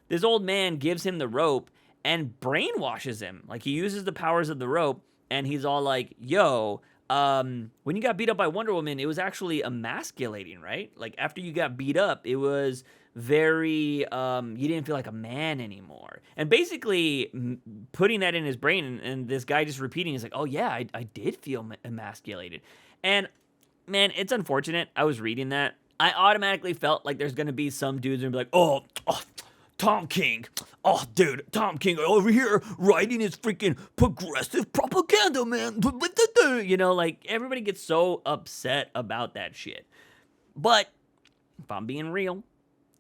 This old man gives him the rope and brainwashes him. Like, he uses the powers of the rope, and he's all like, yo, when you got beat up by Wonder Woman, it was actually emasculating, right? Like, after you got beat up, it was very, you didn't feel like a man anymore. And basically putting that in his brain, and this guy just repeating, he's like, oh yeah, I did feel emasculated. And man, it's unfortunate. I was reading that. I automatically felt like there's going to be some dudes and be like, oh, Tom King. Oh, dude, Tom King over here writing his freaking progressive propaganda, man. Like, everybody gets so upset about that shit. But if I'm being real,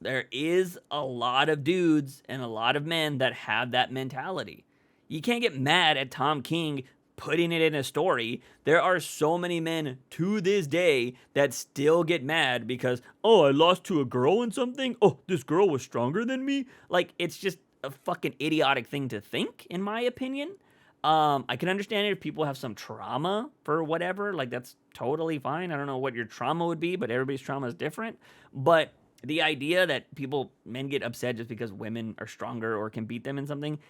there is a lot of dudes and a lot of men that have that mentality. You can't get mad at Tom King putting it in a story. There are so many men to this day that still get mad because, oh, I lost to a girl in something. Oh, this girl was stronger than me. Like, it's just a fucking idiotic thing to think, in my opinion. I can understand it if people have some trauma for whatever. Like, that's totally fine. I don't know what your trauma would be, but everybody's trauma is different. But the idea that men get upset just because women are stronger or can beat them in something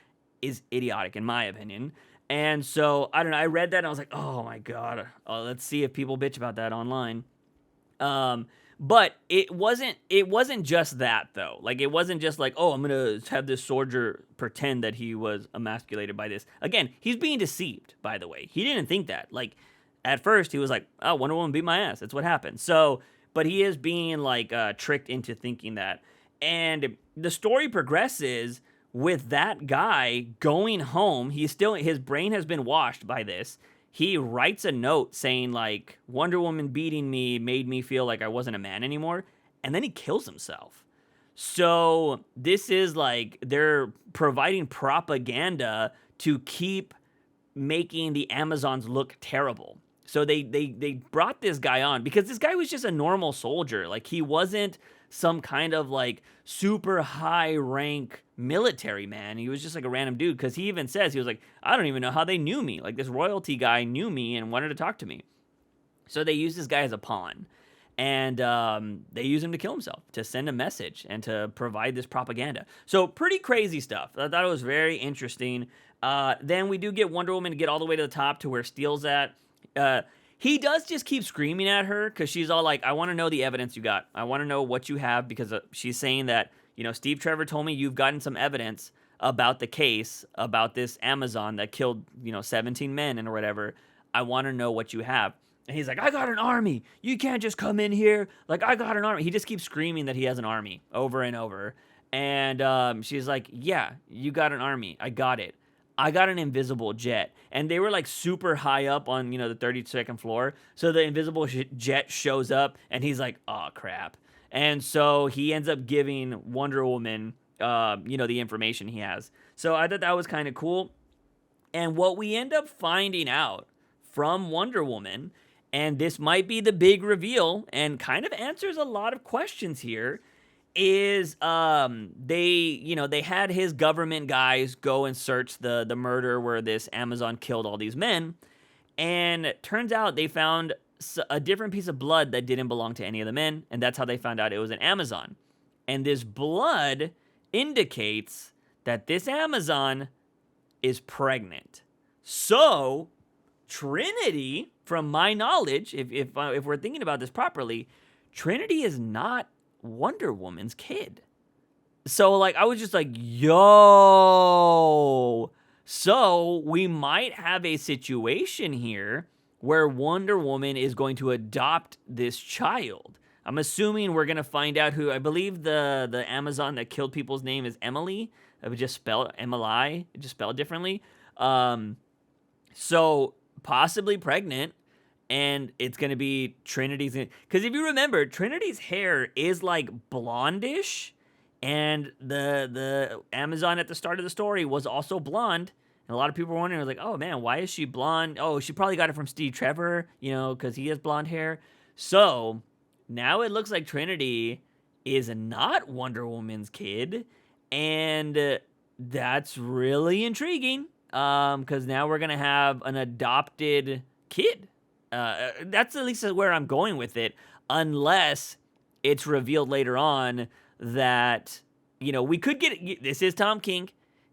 is idiotic, in my opinion. And so, I don't know, I read that and I was like, oh my God, let's see if people bitch about that online. But it wasn't just that, though. Like, it wasn't just like, oh, I'm going to have this soldier pretend that he was emasculated by this. Again, he's being deceived, by the way. He didn't think that. Like, at first, he was like, oh, Wonder Woman beat my ass. That's what happened. So, but he is being, like, tricked into thinking that. And the story progresses with that guy going home. His brain has been washed by this. He writes a note saying, like, Wonder Woman beating me made me feel like I wasn't a man anymore. And then he kills himself. So this is like, they're providing propaganda to keep making the Amazons look terrible. So they brought this guy on because this guy was just a normal soldier. Like, he wasn't some kind of like super high rank military man. He was just like a random dude, because he even says, he was like, I don't even know how they knew me. Like, this royalty guy knew me and wanted to talk to me. So they used this guy as a pawn, and they use him to kill himself, to send a message and to provide this propaganda. So pretty crazy stuff. I thought it was very interesting. Then we do get Wonder Woman to get all the way to the top to where Steel's at. He does just keep screaming at her because she's all like, I want to know the evidence you got. I want to know what you have because she's saying that, Steve Trevor told me you've gotten some evidence about the case, about this Amazon that killed, 17 men and or whatever. I want to know what you have. And he's like, I got an army. You can't just come in here. Like, I got an army. He just keeps screaming that he has an army over and over. And she's like, yeah, you got an army. I got it. I got an invisible jet. And they were like super high up on, the 32nd floor. So the invisible jet shows up and he's like, oh, crap. And so he ends up giving Wonder Woman, the information he has. So I thought that was kind of cool. And what we end up finding out from Wonder Woman, and this might be the big reveal and kind of answers a lot of questions here, is they had his government guys go and search the murder where this Amazon killed all these men, and it turns out they found a different piece of blood that didn't belong to any of the men, and that's how they found out it was an Amazon. And this blood indicates that this Amazon is pregnant. So Trinity, from my knowledge, if we're thinking about this properly, Trinity is not Wonder Woman's kid. So like I was just like, yo. So we might have a situation here where Wonder Woman is going to adopt this child. I'm assuming we're gonna find out who. I believe the Amazon that killed people's name is Emily. It would just spell Emily, just spelled differently. So possibly pregnant. And it's going to be Trinity's. Because if you remember, Trinity's hair is like blondish. And the Amazon at the start of the story was also blonde. And a lot of people were wondering, like, oh man, why is she blonde? Oh, she probably got it from Steve Trevor, because he has blonde hair. So now it looks like Trinity is not Wonder Woman's kid. And that's really intriguing. Because now we're going to have an adopted kid. That's at least where I'm going with it, unless it's revealed later on that, we could get, this is Tom King,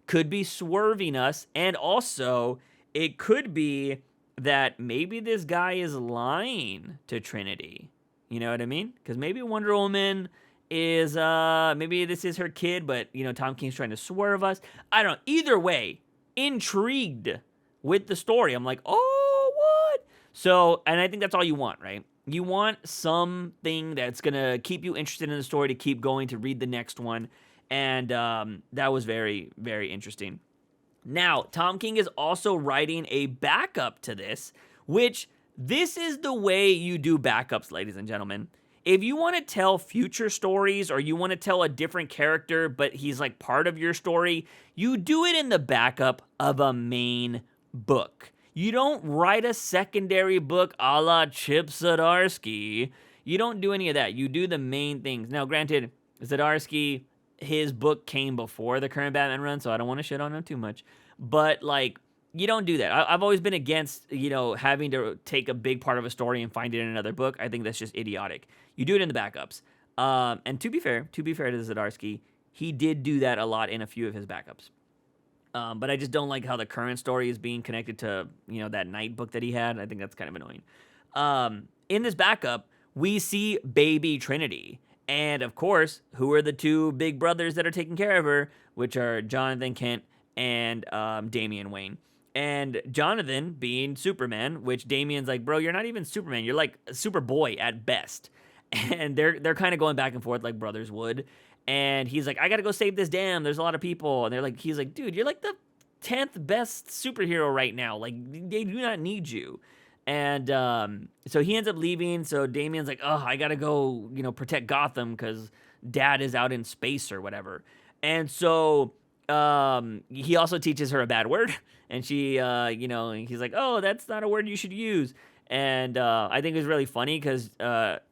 could be swerving us, and also it could be that maybe this guy is lying to Trinity. You know what I mean? Because maybe Wonder Woman is, maybe this is her kid, but, Tom King's trying to swerve us. I don't know. Either way, intrigued with the story. I'm like, oh, what? So, and I think that's all you want, right? You want something that's going to keep you interested in the story, to keep going, to read the next one. And that was very, very interesting. Now, Tom King is also writing a backup to this, which this is the way you do backups, ladies and gentlemen. If you want to tell future stories, or you want to tell a different character, but he's like part of your story, you do it in the backup of a main book. You don't write a secondary book a la Chip Zdarsky. You don't do any of that. You do the main things. Now, granted, Zdarsky, his book came before the current Batman run, so I don't want to shit on him too much. But, like, you don't do that. I've always been against, having to take a big part of a story and find it in another book. I think that's just idiotic. You do it in the backups. And to be fair to Zdarsky, he did do that a lot in a few of his backups. But I just don't like how the current story is being connected to, that night book that he had. I think that's kind of annoying. In this backup, we see baby Trinity. And, of course, who are the two big brothers that are taking care of her, which are Jonathan Kent and Damian Wayne. And Jonathan being Superman, which Damian's like, bro, you're not even Superman. You're like Superboy at best. And they're kind of going back and forth like brothers would. And he's like, I gotta go save this dam. There's a lot of people. And he's like, dude, you're like the 10th best superhero right now. Like, they do not need you. And so he ends up leaving. So Damian's like, oh, I gotta go, protect Gotham because dad is out in space or whatever. And so he also teaches her a bad word. And she, he's like, oh, that's not a word you should use. And I think it was really funny because,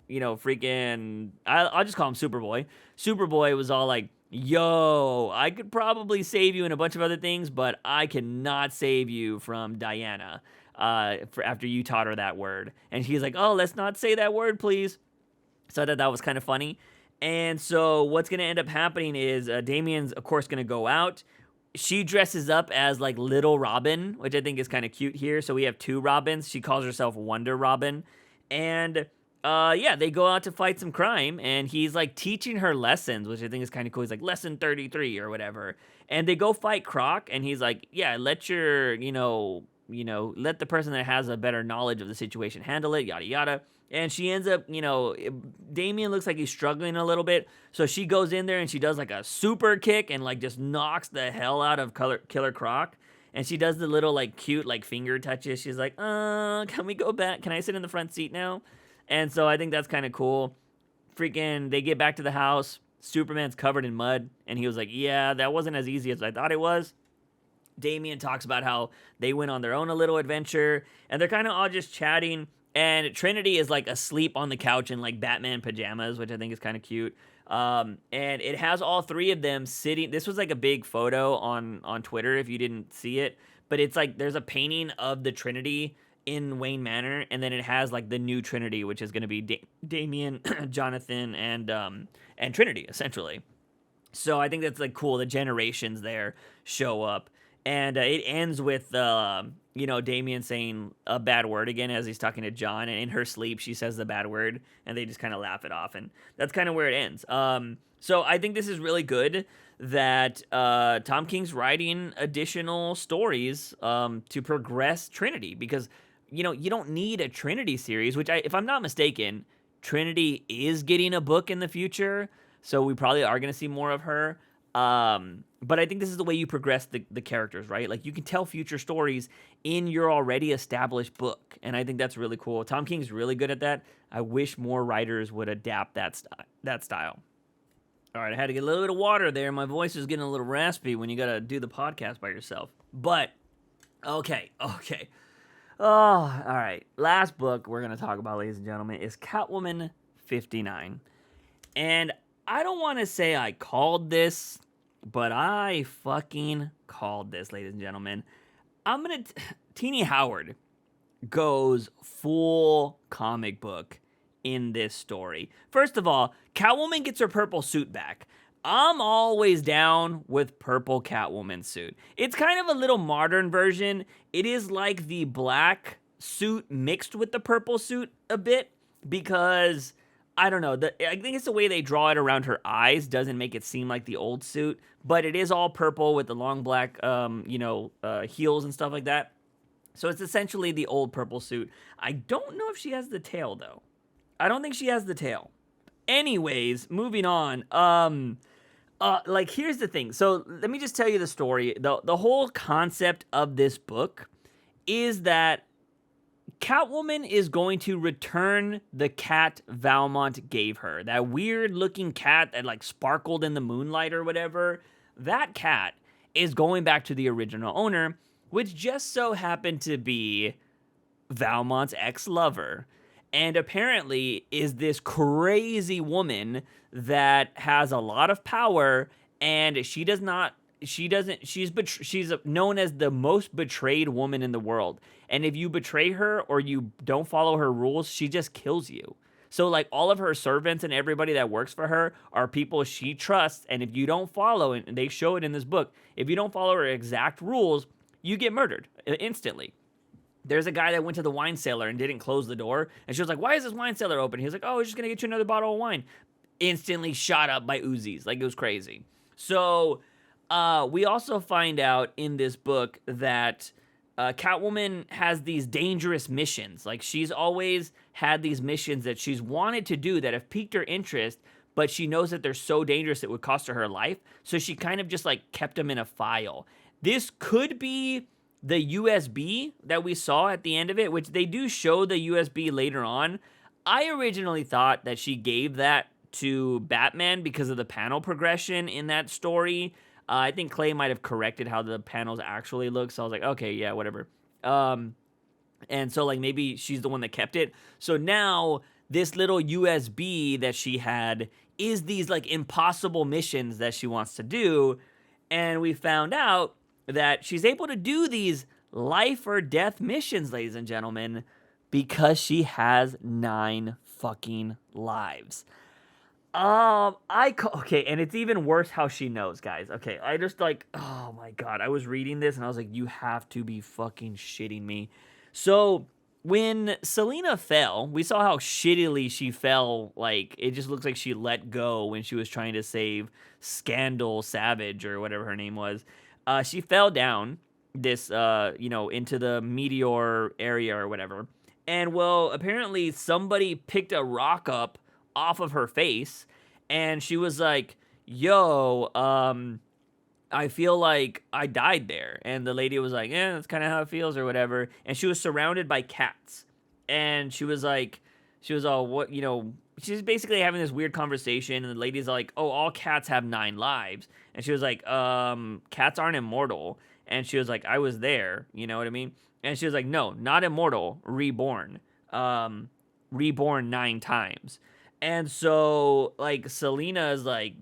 freaking, I'll just call him Superboy. Superboy was all like, yo, I could probably save you in a bunch of other things, but I cannot save you from Diana after you taught her that word. And he's like, oh, let's not say that word, please. So I thought that was kind of funny. And so what's going to end up happening is Damian's, of course, going to go out. she dresses up as like Little Robin, which I think is kind of cute here. So we have two Robins. She calls herself Wonder Robin. And yeah, they go out to fight some crime, and he's like teaching her lessons, which I think is kind of cool. He's like, lesson 33 or whatever. And they go fight Croc, and he's like, yeah, let your, let the person that has a better knowledge of the situation handle it, yada yada. And she ends up, Damien looks like he's struggling a little bit. So she goes in there and she does like a super kick and like just knocks the hell out of Killer Croc. And she does the little like cute like finger touches. She's like, can we go back? Can I sit in the front seat now? And so I think that's kind of cool. Freaking, they get back to the house. Superman's covered in mud. And he was like, yeah, that wasn't as easy as I thought it was. Damien talks about how they went on their own a little adventure. And they're kind of all just chatting. And Trinity is like asleep on the couch in like Batman pajamas, which I think is kind of cute. And it has all three of them sitting. This was like a big photo on Twitter if you didn't see it. But it's like there's a painting of the Trinity in Wayne Manor. And then it has like the new Trinity, which is going to be Damien, Jonathan, and Trinity, essentially. So I think that's like cool. The generations there show up. And it ends with, Damien saying a bad word again as he's talking to John. And in her sleep, she says the bad word. And they just kind of laugh it off. And that's kind of where it ends. So I think this is really good that Tom King's writing additional stories to progress Trinity. Because, you don't need a Trinity series, which, if I'm not mistaken, Trinity is getting a book in the future. So we probably are going to see more of her. But I think this is the way you progress the characters, right? Like, you can tell future stories in your already established book. And I think that's really cool. Tom King's really good at that. I wish more writers would adapt that style. All right, I had to get a little bit of water there. My voice is getting a little raspy when you got to do the podcast by yourself. But, okay. Oh, all right. Last book we're going to talk about, ladies and gentlemen, is Catwoman 59. And I don't want to say I called this, but I fucking called this, ladies and gentlemen. Teenie Howard goes full comic book in this story. First of all, Catwoman gets her purple suit back. I'm always down with purple Catwoman suit. It's kind of a little modern version. It is like the black suit mixed with the purple suit a bit because, I don't know, I think it's the way they draw it around her eyes doesn't make it seem like the old suit, but it is all purple with the long black, heels and stuff like that. So it's essentially the old purple suit. I don't know if she has the tail, though. I don't think she has the tail. Anyways, moving on. Here's the thing. So let me just tell you the story. The whole concept of this book is that Catwoman is going to return the cat Valmont gave her. That weird-looking cat that, like, sparkled in the moonlight or whatever. That cat is going back to the original owner, which just so happened to be Valmont's ex-lover. And apparently is this crazy woman that has a lot of power, and she's known as the most betrayed woman in the world. And if you betray her or you don't follow her rules, she just kills you. So, like, all of her servants and everybody that works for her are people she trusts, and if you don't follow, and they show it in this book, if you don't follow her exact rules, you get murdered instantly. There's a guy that went to the wine cellar and didn't close the door, and she was like, why is this wine cellar open? He was like, oh, we're just going to get you another bottle of wine. Instantly shot up by Uzis. Like, it was crazy. So, we also find out in this book that Catwoman has these dangerous missions. Like, she's always had these missions that she's wanted to do that have piqued her interest, but she knows that they're so dangerous it would cost her life. So she kind of just, like, kept them in a file. This could be the USB that we saw at the end of it, which they do show the USB later on. I originally thought that she gave that to Batman because of the panel progression in that story. I think Clay might have corrected how the panels actually look, so I was like, okay, yeah, whatever. And so, like, maybe she's the one that kept it. So now, this little USB that she had is these, like, impossible missions that she wants to do, and we found out that she's able to do these life or death missions, ladies and gentlemen, because she has 9 fucking lives. Okay, and it's even worse how she knows, guys. Okay, I just like, oh my god, I was reading this and I was like, you have to be fucking shitting me. So when Selena fell, we saw how shittily she fell. Like it just looks like she let go when she was trying to save Scandal Savage or whatever her name was. She fell down this, into the meteor area or whatever. And well, apparently somebody picked a rock up off of her face, and she was like, yo, I feel like I died there. And the lady was like, yeah, that's kind of how it feels or whatever. And she was surrounded by cats. And she was all, she's basically having this weird conversation. And the lady's like, oh, all cats have 9 lives. And she was like, cats aren't immortal. And she was like, I was there. You know what I mean? And she was like, no, not immortal, reborn. Reborn 9 times. And so, like, Selena is like,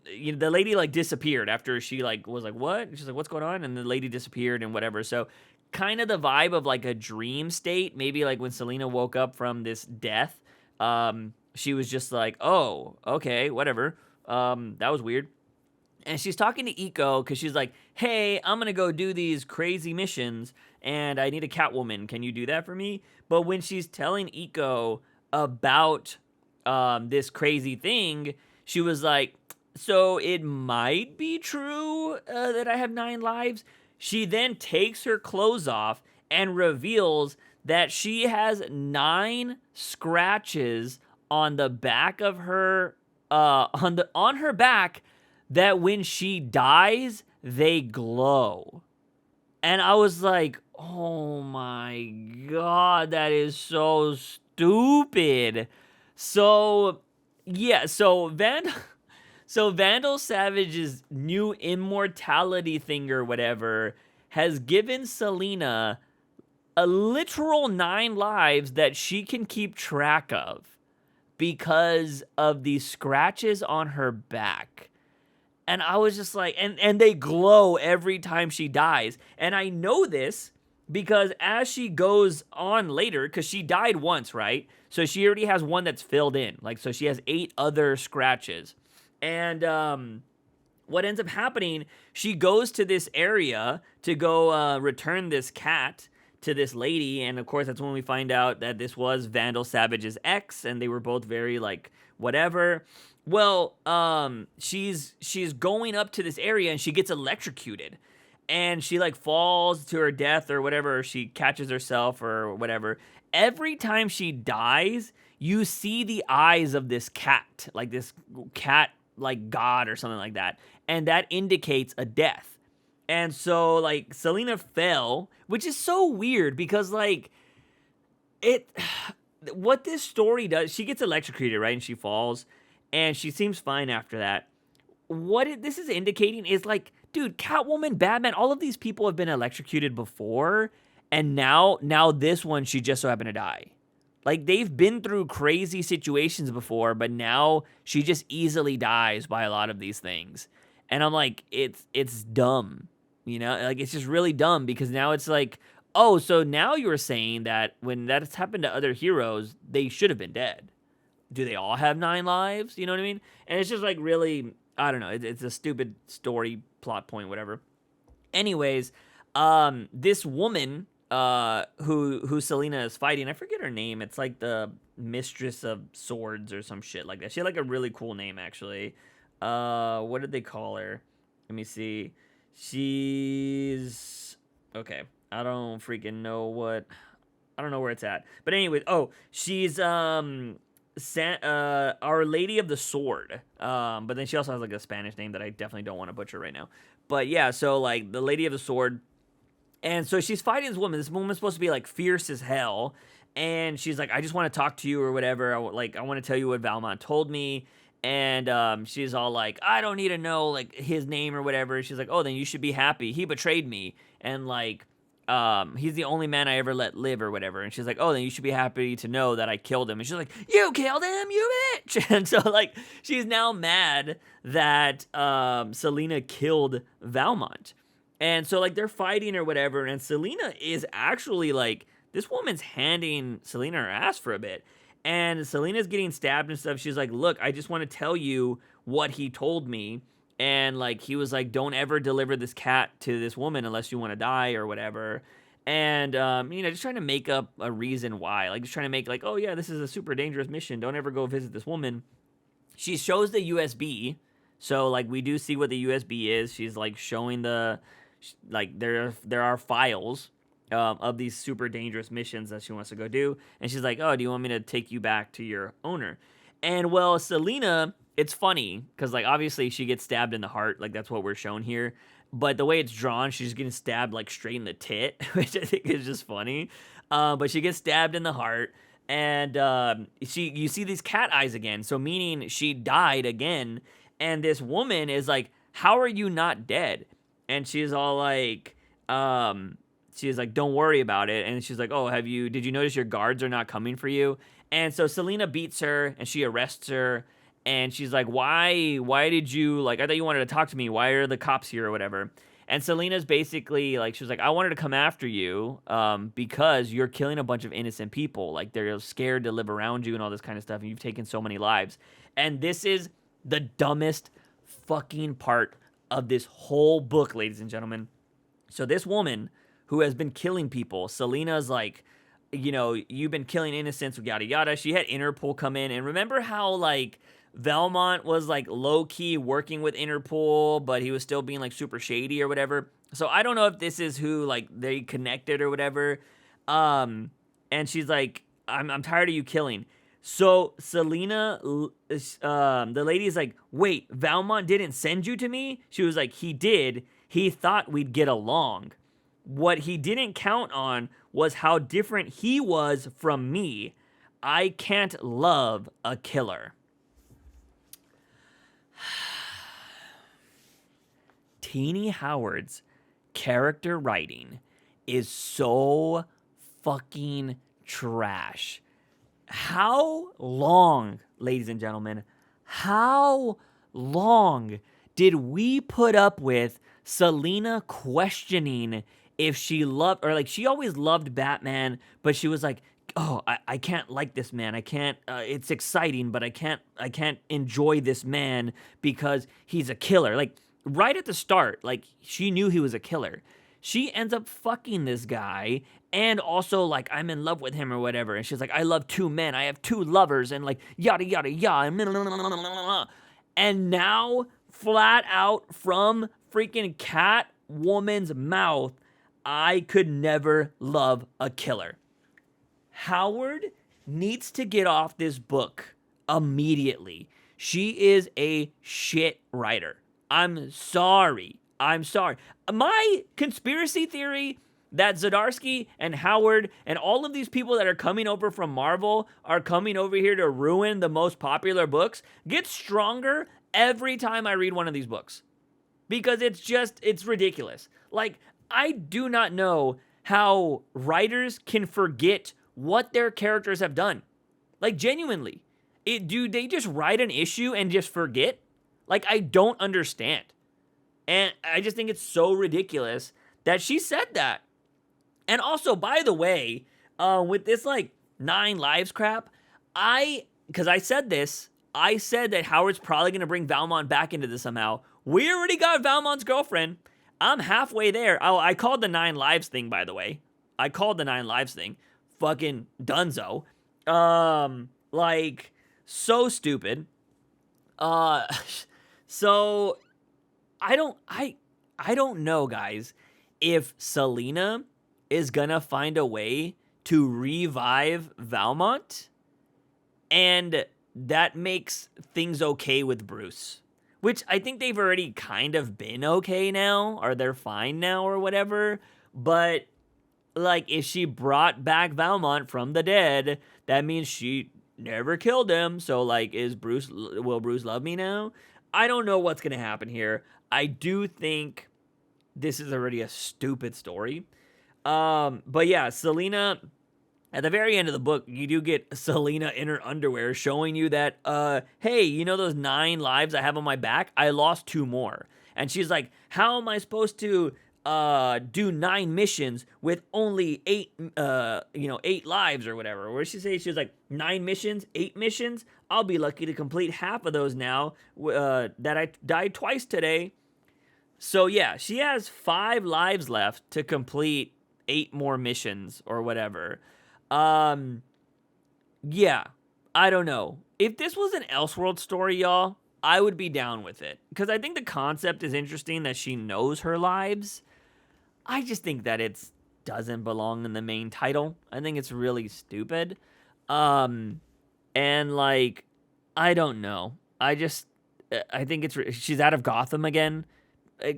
the lady like disappeared after she like was like, what? She's like, what's going on? And the lady disappeared and whatever. So kind of the vibe of like a dream state. Maybe like when Selena woke up from this death, she was just like, oh, okay, whatever. That was weird. And she's talking to Iko because she's like, hey, I'm going to go do these crazy missions and I need a Catwoman. Can you do that for me? But when she's telling Iko about this crazy thing, she was like, so it might be true that I have 9 lives. She then takes her clothes off and reveals that she has 9 scratches on the back of her, on her back, that when she dies, they glow. And I was like, oh my god, that is so stupid. So, yeah, so Vandal Savage's new immortality thing or whatever has given Selena a literal 9 lives that she can keep track of because of these scratches on her back. And I was just like, and they glow every time she dies. And I know this because as she goes on later, because she died once, right? So she already has one that's filled in. Like, so she has 8 other scratches. And what ends up happening, she goes to this area to go return this cat to this lady. And of course, that's when we find out that this was Vandal Savage's ex. And they were both very, like, whatever. Well, she's going up to this area and she gets electrocuted. And she, like, falls to her death or whatever. Or she catches herself or whatever. Every time she dies, you see the eyes of this cat. Like, this cat, like, god or something like that. And that indicates a death. And so, like, Selena fell, which is so weird because, like, what this story does, she gets electrocuted, right? And she falls. And she seems fine after that. What this is indicating is like, dude, Catwoman, Batman, all of these people have been electrocuted before, and now this one, she just so happened to die. Like, they've been through crazy situations before, but now she just easily dies by a lot of these things. And I'm like, it's dumb, like it's just really dumb because now it's like, oh, so now you're saying that when that's happened to other heroes, they should have been dead. Do they all have 9 lives? You know what I mean? And it's just like really, I don't know. It's a stupid story plot point, whatever. Anyways, this woman who Selena is fighting, I forget her name. It's like the Mistress of Swords or some shit like that. She had like a really cool name actually. What did they call her? Let me see. She's okay. I don't freaking know what. I don't know where it's at. But anyways, she's Our Lady of the Sword. But then she also has like a Spanish name that I definitely don't want to butcher right now. But yeah, so like the Lady of the Sword. And so she's fighting this woman. This woman's supposed to be like fierce as hell. And she's like, I just want to talk to you or whatever. I want to tell you what Valmont told me. And she's all like, I don't need to know like his name or whatever. She's like, oh, then you should be happy. He betrayed me. And like, he's the only man I ever let live or whatever. And she's like, oh, then you should be happy to know that I killed him. And she's like, you killed him, you bitch. And so like, she's now mad that Selena killed Valmont. And so like they're fighting or whatever. And Selena is actually like, this woman's handing Selena her ass for a bit. And Selena's getting stabbed and stuff. She's like, look, I just want to tell you what he told me. And like, he was like, don't ever deliver this cat to this woman unless you want to die or whatever. And, just trying to make up a reason why. Like, just trying to make like, oh yeah, this is a super dangerous mission. Don't ever go visit this woman. She shows the USB. So like, we do see what the USB is. She's like showing there are files of these super dangerous missions that she wants to go do. And she's like, oh, do you want me to take you back to your owner? And well, Selena, it's funny because like obviously she gets stabbed in the heart. Like that's what we're shown here. But the way it's drawn, she's getting stabbed like straight in the tit, which I think is just funny. But she gets stabbed in the heart. And you see these cat eyes again. So meaning she died again. And this woman is like, how are you not dead? And she's all like, she's like, don't worry about it. And she's like, oh, did you notice your guards are not coming for you? And so Selena beats her and she arrests her. And she's like, why did you, like, I thought you wanted to talk to me. Why are the cops here or whatever? And Selena's basically like, she was like, I wanted to come after you because you're killing a bunch of innocent people. Like, they're scared to live around you and all this kind of stuff. And you've taken so many lives. And this is the dumbest fucking part of this whole book, ladies and gentlemen. So this woman who has been killing people, Selena's like, you've been killing innocents, yada yada. She had Interpol come in, and remember how like Valmont was like low-key working with Interpol, but he was still being like super shady or whatever. So I don't know if this is who like they connected or whatever. And she's like, I'm tired of you killing. So Selena, the lady's like, wait, Valmont didn't send you to me? She was like, he did. He thought we'd get along. What he didn't count on was how different he was from me. I can't love a killer. Teenie Howard's character writing is so fucking trash. How long, ladies and gentlemen, how long did we put up with Selena questioning if she loved, or like she always loved Batman, but she was like, oh, I can't like this man. I can't, it's exciting, but I can't enjoy this man because he's a killer. Like right at the start, like she knew he was a killer. She ends up fucking this guy and also like I'm in love with him or whatever. And she's like, I love two men. I have two lovers and like yada, yada, yada. And now flat out from freaking Catwoman's mouth, I could never love a killer. Howard needs to get off this book immediately. She is a shit writer. I'm sorry. My conspiracy theory that Zdarsky and Howard and all of these people that are coming over from Marvel are coming over here to ruin the most popular books gets stronger every time I read one of these books. Because it's ridiculous. Like, I do not know how writers can forget what their characters have done. Like, genuinely. Do they just write an issue and just forget? Like, I don't understand. And I just think it's so ridiculous that she said that. And also, by the way, with this, like, 9 lives crap, because I said that Howard's probably going to bring Valmont back into this somehow. We already got Valmont's girlfriend. I'm halfway there. Oh, I called the 9 lives thing, by the way. I called the 9 lives thing. Fucking dunzo. Like, so stupid. So, I don't know, guys, if Selena is gonna find a way to revive Valmont, and that makes things okay with Bruce. Which I think they've already kind of been okay now, or they're fine now, or whatever. But, like, if she brought back Valmont from the dead, that means she never killed him. So, like, will Bruce love me now? I don't know what's gonna happen here. I do think this is already a stupid story. But yeah, Selena, at the very end of the book, you do get Selena in her underwear showing you that, hey, you know those 9 lives I have on my back? I lost 2 more. And she's like, how am I supposed to do 9 missions with only 8 lives or whatever. Where she was like 9 missions, 8 missions. I'll be lucky to complete half of those now. That I died twice today. So yeah, she has 5 lives left to complete 8 more missions or whatever. Yeah, I don't know. If this was an Elseworld story, y'all, I would be down with it. Because I think the concept is interesting that she knows her lives. I just think that it doesn't belong in the main title. I think it's really stupid. And like, I don't know. I think she's out of Gotham again.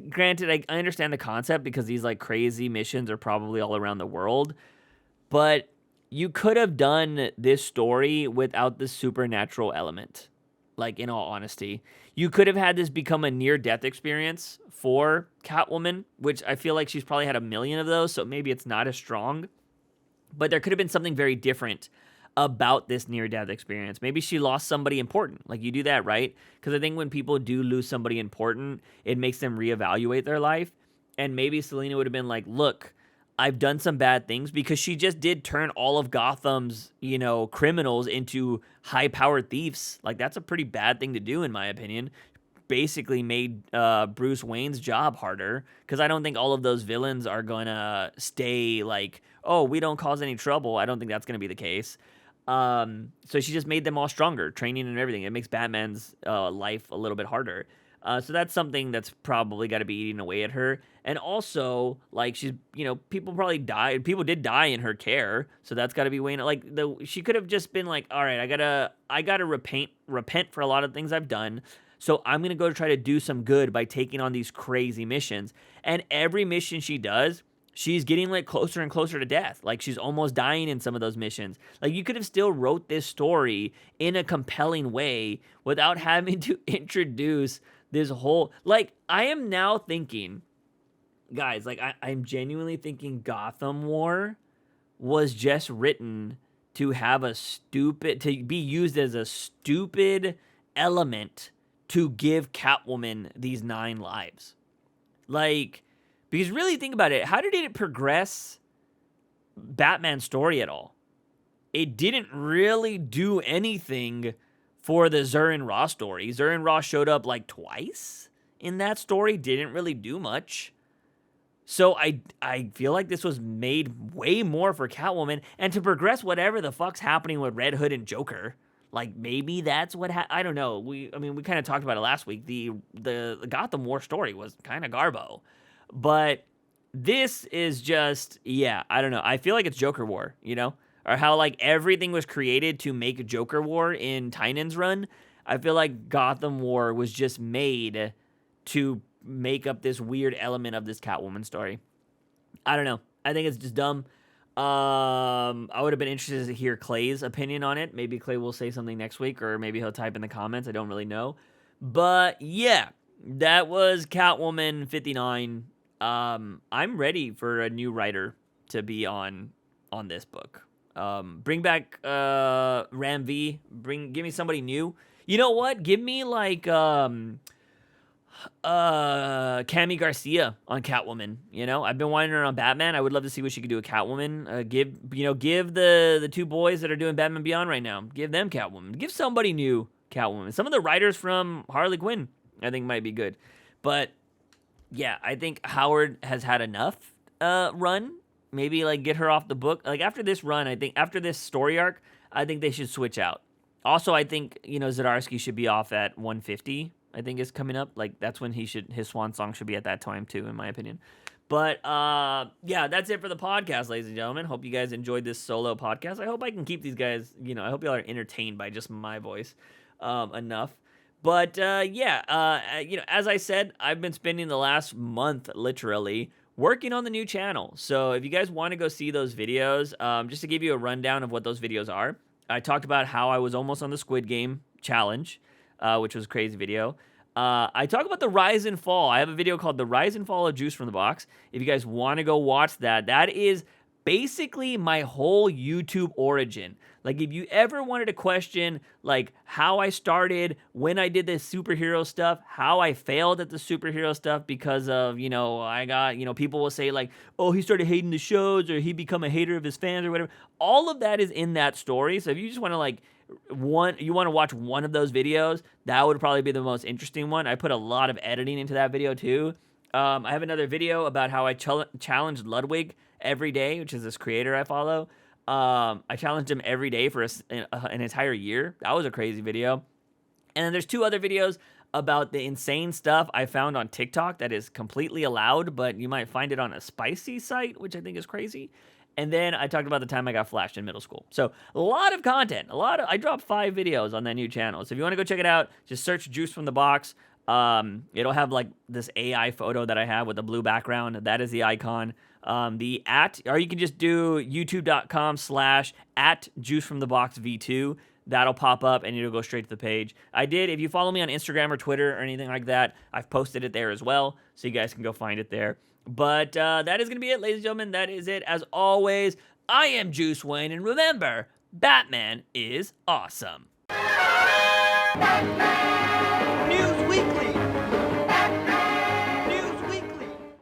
Granted, I understand the concept because these like crazy missions are probably all around the world. But you could have done this story without the supernatural element. Like, in all honesty, you could have had this become a near-death experience for Catwoman, which I feel like she's probably had a million of those, so maybe it's not as strong. But there could have been something very different about this near-death experience. Maybe she lost somebody important. Like, you do that, right? Because I think when people do lose somebody important, it makes them reevaluate their life. And maybe Selena would have been like, look, I've done some bad things, because she just did turn all of Gotham's, criminals into high-powered thieves. Like, that's a pretty bad thing to do, in my opinion. Basically made Bruce Wayne's job harder, because I don't think all of those villains are going to stay like, oh, we don't cause any trouble. I don't think that's going to be the case. So she just made them all stronger, training and everything. It makes Batman's life a little bit harder. So that's something that's probably got to be eating away at her. And also, like, she's, people probably died. People did die in her care. So that's got to be weighing. Like, she could have just been like, all right, I gotta repent for a lot of things I've done. So I'm going to go try to do some good by taking on these crazy missions. And every mission she does, she's getting like closer and closer to death. Like, she's almost dying in some of those missions. Like, you could have still wrote this story in a compelling way without having to introduce this whole, like, I am now thinking, guys, like, I'm genuinely thinking Gotham War was just written to have to be used as a stupid element to give Catwoman these 9 lives. Like, because really think about it, how did it progress Batman's story at all? It didn't really do anything for the Zur Ross story. Zur Ross showed up like twice in that story, didn't really do much. So I feel like this was made way more for Catwoman and to progress whatever the fuck's happening with Red Hood and Joker. Like, maybe that's what I don't know. We kind of talked about it last week. The Gotham War story was kind of garbo. But this is just, I don't know. I feel like it's Joker War, Or how, like, everything was created to make Joker War in Tynan's run. I feel like Gotham War was just made to make up this weird element of this Catwoman story. I don't know. I think it's just dumb. I would have been interested to hear Clay's opinion on it. Maybe Clay will say something next week, or maybe he'll type in the comments. I don't really know. But yeah, that was Catwoman 59. I'm ready for a new writer to be on this book. Bring back Ram V. Give me somebody new. You know what? Give me like Cami Garcia on Catwoman. I've been wanting her on Batman. I would love to see what she could do with Catwoman. Give the 2 boys that are doing Batman Beyond right now, give them Catwoman. Give somebody new Catwoman. Some of the writers from Harley Quinn, I think, might be good. But yeah, I think Howard has had enough run. Maybe like get her off the book. Like, after this run, I think after this story arc, I think they should switch out. Also, I think, Zdarsky should be off at 150. I think is coming up. Like, that's when his swan song should be at that time too, in my opinion. But yeah, that's it for the podcast, ladies and gentlemen. Hope you guys enjoyed this solo podcast. I hope I can keep these guys, I hope y'all are entertained by just my voice enough. But as I said, I've been spending the last month literally working on the new channel. So if you guys want to go see those videos, just to give you a rundown of what those videos are, I talked about how I was almost on the Squid Game challenge, which was a crazy video. I talk about the rise and fall. I have a video called The Rise and Fall of Juice from the Box. If you guys want to go watch that, that is basically my whole YouTube origin. Like, if you ever wanted to question, like, how I started, when I did this superhero stuff, how I failed at the superhero stuff because of, I got, people will say, like, oh, he started hating the shows, or he become a hater of his fans, or whatever. All of that is in that story. So if you just want to, like, you want to watch one of those videos, that would probably be the most interesting one. I put a lot of editing into that video, too. I have another video about how I challenged Ludwig every day, which is this creator I follow. I challenged him every day for an entire year. That was a crazy video. And then there's 2 other videos about the insane stuff I found on TikTok that is completely allowed, but you might find it on a spicy site, which I think is crazy. And then I talked about the time I got flashed in middle school. So a lot of content, I dropped 5 videos on that new channel. So if you want to go check it out, just search Juice from the Box. It'll have like this AI photo that I have with a blue background. That is the icon. Or you can just do youtube.com/@juicefromtheboxv2. That'll pop up and it'll go straight to the page. If you follow me on Instagram or Twitter or anything like that, I've posted it there as well, so you guys can go find it there. But that is going to be it, ladies and gentlemen. That is it. As always, I am Juice Wayne, and remember, Batman is awesome. News Weekly.